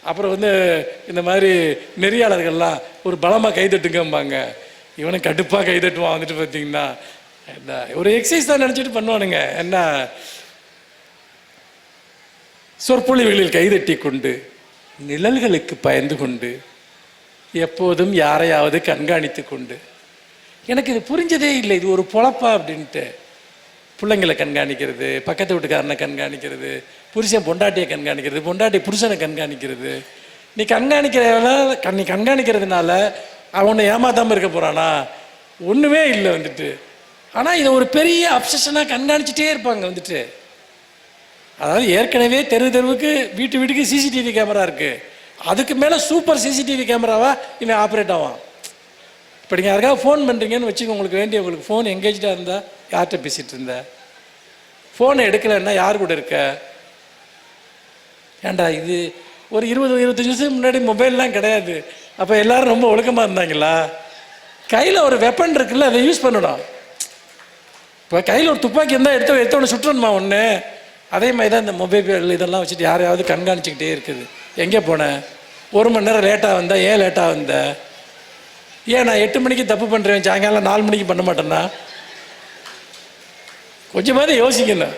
அப்புறம் இந்த மாதிரி நெறியாளர்கள்லாம் ஒரு பலமாக கைதட்டுங்கம்பாங்க. இவனை கடுப்பாக கைதட்டுவான். பார்த்தீங்கன்னா என்ன ஒரு எக்ஸசைஸ் தான் நினச்சிட்டு பண்ணுவானுங்க. என்ன சொற்பொழிவுகளில் கைதட்டி கொண்டு நிழல்களுக்கு பயந்து கொண்டு எப்போதும் யாரையாவது கண்காணித்து கொண்டு, எனக்கு இது புரிஞ்சதே இல்லை, இது ஒரு பொழப்பா அப்படின்ட்டு. பிள்ளைங்களை கண்காணிக்கிறது, பக்கத்து வீட்டுக்காரனை கண்காணிக்கிறது, புருஷன் பொண்டாட்டியை கண்காணிக்கிறது, பொண்டாட்டி புருஷனை கண்காணிக்கிறது. நீ கண்காணிக்கிறதுனால அவனை ஏமாத்தாமல் இருக்க போகிறானா? ஒன்றுமே இல்லை ஆனால் இதை ஒரு பெரிய அப்சஷனாக கண்காணிச்சிட்டே இருப்பாங்க அதாவது ஏற்கனவே தெருவுக்கு வீட்டுக்கு சிசிடிவி கேமரா இருக்குது, அதுக்கு மேலே சூப்பர் சிசிடிவி கேமராவா இவன் ஆப்ரேட் ஆவான். இப்போ நீங்கள் யாருக்காவது ஃபோன் பண்ணுறீங்கன்னு வச்சுக்கோங்க, உங்களுக்கு ஃபோன் எங்கேஜாக இருந்தால் யார்கிட்ட பேசிகிட்டு இருந்த, ஃபோனை எடுக்கலைன்னா யார் கூட இருக்க? ஏண்டா இது ஒரு 20-25 வருஷத்துக்கு முன்னாடி மொபைல்லாம் கிடையாது. அப்போ எல்லோரும் ரொம்ப ஒழுக்கமாக இருந்தாங்களா? கையில் ஒரு வெப்பன் இருக்குல்ல, அதை யூஸ் பண்ணணும். இப்போ கையில் ஒரு துப்பாக்கி இருந்தால் எடுத்தோன்னு சுற்றணுமா ஒன்று? அதே மாதிரி தான் இந்த மொபைல் இதெல்லாம் வச்சுட்டு யாரையாவது கண்காணிச்சிக்கிட்டே இருக்குது. எங்கே போனேன், 1 மணி நேரம் லேட்டாக வந்தேன், ஏன் லேட்டாக வந்தேன், ஏன் நான் 8 மணிக்கு தப்பு பண்ணுறேன் சாயங்காலம் 4 மணிக்கு பண்ண மாட்டேன்னா? கொஞ்சமாவது யோசிக்கணும்.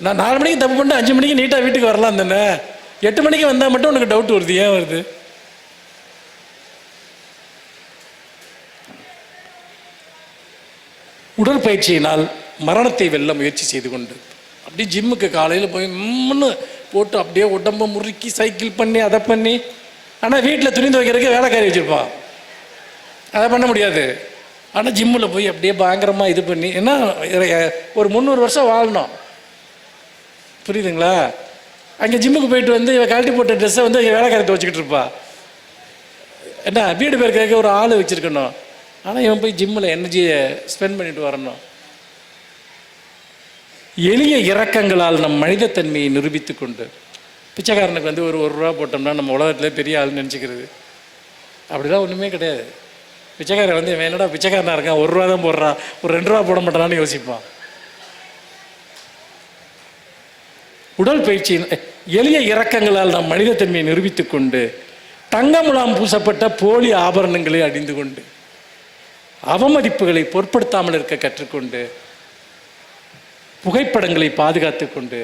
நான் 4 மணிக்கு தப்பு பண்ணிட்டு 5 மணிக்கு நீட்டாக வீட்டுக்கு வரலாம் தானே. 8 மணிக்கு வந்தால் மட்டும் உனக்கு டவுட் வருது, ஏன் வருது? உடற்பயிற்சியினால் மரணத்தை வெல்ல முயற்சி செய்து கொண்டு அப்படி ஜிம்முக்கு காலையில் போய் போட்டு அப்படியே உடம்பை முறுக்கி சைக்கிள் பண்ணி அதை பண்ணி, ஆனால் வீட்டில் துணி துவைக்கிறதுக்கு வேலைக்காரி வச்சுருப்பான், அதை பண்ண முடியாது. ஆனால் ஜிம்மில் போய் அப்படியே பயங்கரமாக இது பண்ணி, ஏன்னா ஒரு 300 வருஷம் வாழணும், புரியுதுங்களா? அங்கே ஜிம்முக்கு போயிட்டு இவன் கழட்டி போட்ட ட்ரெஸ்ஸை வேலைக்காரி துவைச்சிக்கிட்டு இருப்பா. என்ன வீடு பேருக்கிறதுக்கு ஒரு ஆள் வச்சுருக்கணும், ஆனால் இவன் போய் ஜிம்மில் எனர்ஜியை ஸ்பெண்ட் பண்ணிட்டு வரணும். எளிய இறக்கங்களால் நம் மனிதத்தன்மையை நிரூபித்து கொண்டு, பிச்சைக்காரனுக்கு ஒரு ரூபா போட்டோம்னா நம்ம உலகத்தில் பெரிய ஆள்னு நினச்சிக்கிறது, அப்படிலாம் ஒன்றுமே கிடையாது. பிச்சைக்காரன் என்னடா பிச்சைக்காரனாக இருக்கான், 1 ரூபா தான் போடுறான், ஒரு 2 ரூபா போட மாட்டானான்னு யோசிப்பான். உடல் பயிற்சி எளிய இறக்கங்களால் நம் மனிதத்தன்மையை நிரூபித்து கொண்டு தங்க முலாம் பூசப்பட்ட போலி ஆபரணங்களை அணிந்து கொண்டு அவமதிப்புகளை பொருட்படுத்தாமல் இருக்க கற்றுக்கொண்டு புகைப்படங்களை பாதுகாத்து கொண்டு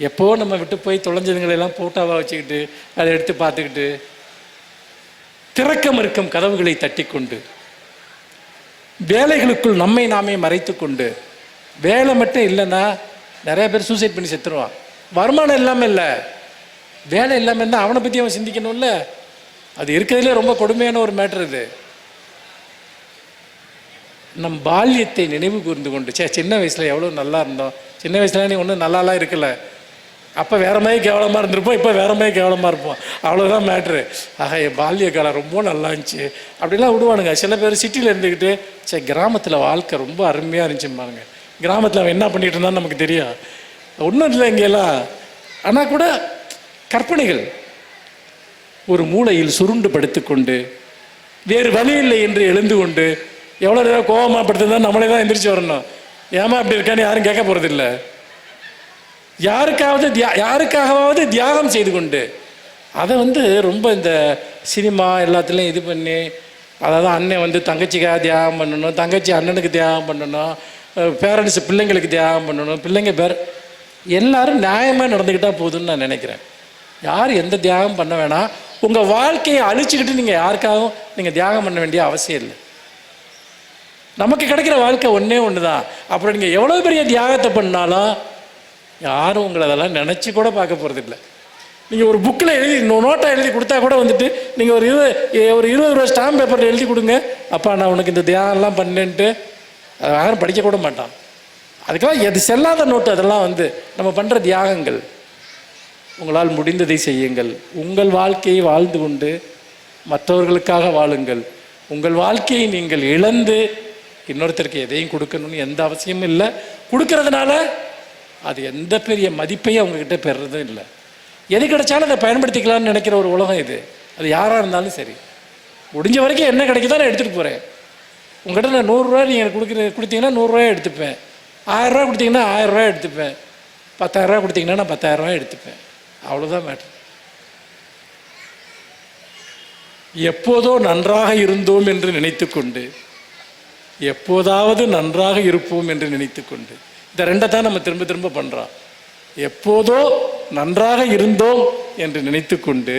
எப்போ நம்ம விட்டு போய் தொலைஞ்சதுங்களெல்லாம் போட்டோவாக வச்சுக்கிட்டு அதை எடுத்து பார்த்துக்கிட்டு திறக்கம் இருக்கும் கதவுகளை தட்டி கொண்டு வேலைகளுக்குள் நம்மை நாமே மறைத்து கொண்டு, வேலை மட்டும் இல்லைன்னா நிறைய பேர் சூசைட் பண்ணி செத்துருவான். வருமானம் இல்லாமல் இல்லை, வேலை இல்லாமல் இருந்தால் அவனை பற்றி அவன் சிந்திக்கணும்ல. அது இருக்கிறதுலே ரொம்ப கொடுமையான ஒரு மேட்டர். இது நம் பால்யத்தை நினைவு கூர்ந்து கொண்டு, சின்ன வயசில் எவ்வளோ நல்லா இருந்தோம், சின்ன வயசுல நீ ஒன்றும் நல்லாலாம் இருக்கல, அப்போ வேற மாதிரி கேவலமாக இருந்திருப்போம், இப்போ வேற மாதிரி கேவலமாக இருப்போம். அவ்வளோதான் மேட்ரு. ஆக என் பால்ய காலம் ரொம்ப நல்லா இருந்துச்சு அப்படிலாம் விடுவானுங்க. சில பேர் சிட்டியில் இருந்துக்கிட்டு சரி கிராமத்தில் வாழ்க்கை ரொம்ப அருமையாக இருந்துச்சும்பாருங்க. கிராமத்தில் அவன் என்ன பண்ணிகிட்டு இருந்தான்னு நமக்கு தெரியும். ஒன்றும் இல்லை இங்கெல்லாம். ஆனால் கூட கற்பனைகள். ஒரு மூலையில் சுருண்டு படுத்துக்கொண்டு வேறு வழி இல்லை என்று எழுந்து கொண்டு எவ்வளோ நேரம் கோபமாக படுத்துதான் நம்மளே தான் எந்திரிச்சு வரணும். ஏமா அப்படி இருக்கான்னு யாரும் கேட்க போகிறதில்லை. யாருக்காகவாவது தியாகம் செய்து கொண்டு அதை ரொம்ப இந்த சினிமா எல்லாத்துலேயும் இது பண்ணி, அதாவது அண்ணன் தங்கச்சிக்காக தியாகம் பண்ணணும், தங்கச்சி அண்ணனுக்கு தியாகம் பண்ணணும், பேரண்ட்ஸ் பிள்ளைங்களுக்கு தியாகம் பண்ணணும், பிள்ளைங்க எல்லாரும் நியாயமாக நடந்துக்கிட்டால் போதுன்னு நான் நினைக்கிறேன். யார் எந்த தியாகம் பண்ண வேணாம். உங்கள் வாழ்க்கையை அழிச்சுக்கிட்டு நீங்கள் யாருக்காகவும் நீங்கள் தியாகம் பண்ண வேண்டிய அவசியம் இல்லை. நமக்கு கிடைக்கிற வாழ்க்கை ஒன்றே ஒன்று தான். அப்புறம் நீங்கள் எவ்வளோ பெரிய தியாகத்தை பண்ணாலும் யாரும் உங்களை அதெல்லாம் நினச்சி கூட பார்க்க போகிறதில்லை. நீங்கள் ஒரு புக்கில் எழுதி நோட்டை எழுதி கொடுத்தா கூட நீங்கள் ஒரு 20 ரூபா ஸ்டாம்ப் பேப்பரில் எழுதி கொடுங்க, அப்பா நான் உனக்கு இந்த தியாகம்லாம் பண்ணேன்ட்டு, அதை யாரும் படிக்க கூட மாட்டான். அதுக்கெல்லாம் எது செல்லாத நோட்டு அதெல்லாம் நம்ம பண்ணுற தியாகங்கள். உங்களால் முடிந்ததை செய்யுங்கள். உங்கள் வாழ்க்கையை வாழ்ந்து கொண்டு மற்றவர்களுக்காக வாழுங்கள். உங்கள் வாழ்க்கையை நீங்கள் இழந்து இன்னொருத்தருக்கு எதையும் கொடுக்கணும்னு எந்த அவசியமும் இல்லை. கொடுக்கறதுனால அது எந்த பெரிய மதிப்பையும் அவங்கக்கிட்ட பெறுறதும் இல்லை. எது கிடைச்சாலும் அதை பயன்படுத்திக்கலாம்னு நினைக்கிற ஒரு உலகம் இது. அது யாராக இருந்தாலும் சரி, முடிஞ்ச வரைக்கும் என்ன கிடைக்குதோ நான் எடுத்துகிட்டு போகிறேன். உங்கள்கிட்ட நான் 100 ரூபா நீங்கள் கொடுத்தீங்கன்னா 100 ரூபாய் எடுத்துப்பேன். 1000 ரூபா கொடுத்தீங்கன்னா 1000 ரூபாய் எடுத்துப்பேன். 10,000 ரூபா கொடுத்தீங்கன்னா நான் 10,000 ரூபாய் எடுத்துப்பேன். அவ்வளோதான் மேட்ரு. எப்போதோ நன்றாக இருந்தோம் என்று நினைத்து கொண்டு எப்போதாவது நன்றாக இருப்போம் என்று நினைத்து கொண்டு இந்த ரெண்டை தான் நம்ம திரும்ப திரும்ப பண்ணுறோம். எப்போதோ நன்றாக இருந்தோம் என்று நினைத்து கொண்டு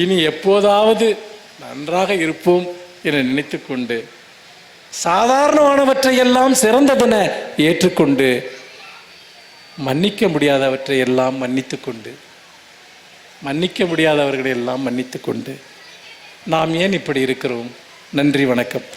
இனி எப்போதாவது நன்றாக இருப்போம் என நினைத்து கொண்டு சாதாரணமானவற்றையெல்லாம் சிறந்ததென ஏற்றுக்கொண்டு மன்னிக்க முடியாதவற்றை எல்லாம் மன்னித்து கொண்டு மன்னிக்க முடியாதவர்களை எல்லாம் மன்னித்து கொண்டு நாம் ஏன் இப்படி இருக்கிறோம்? நன்றி, வணக்கம்.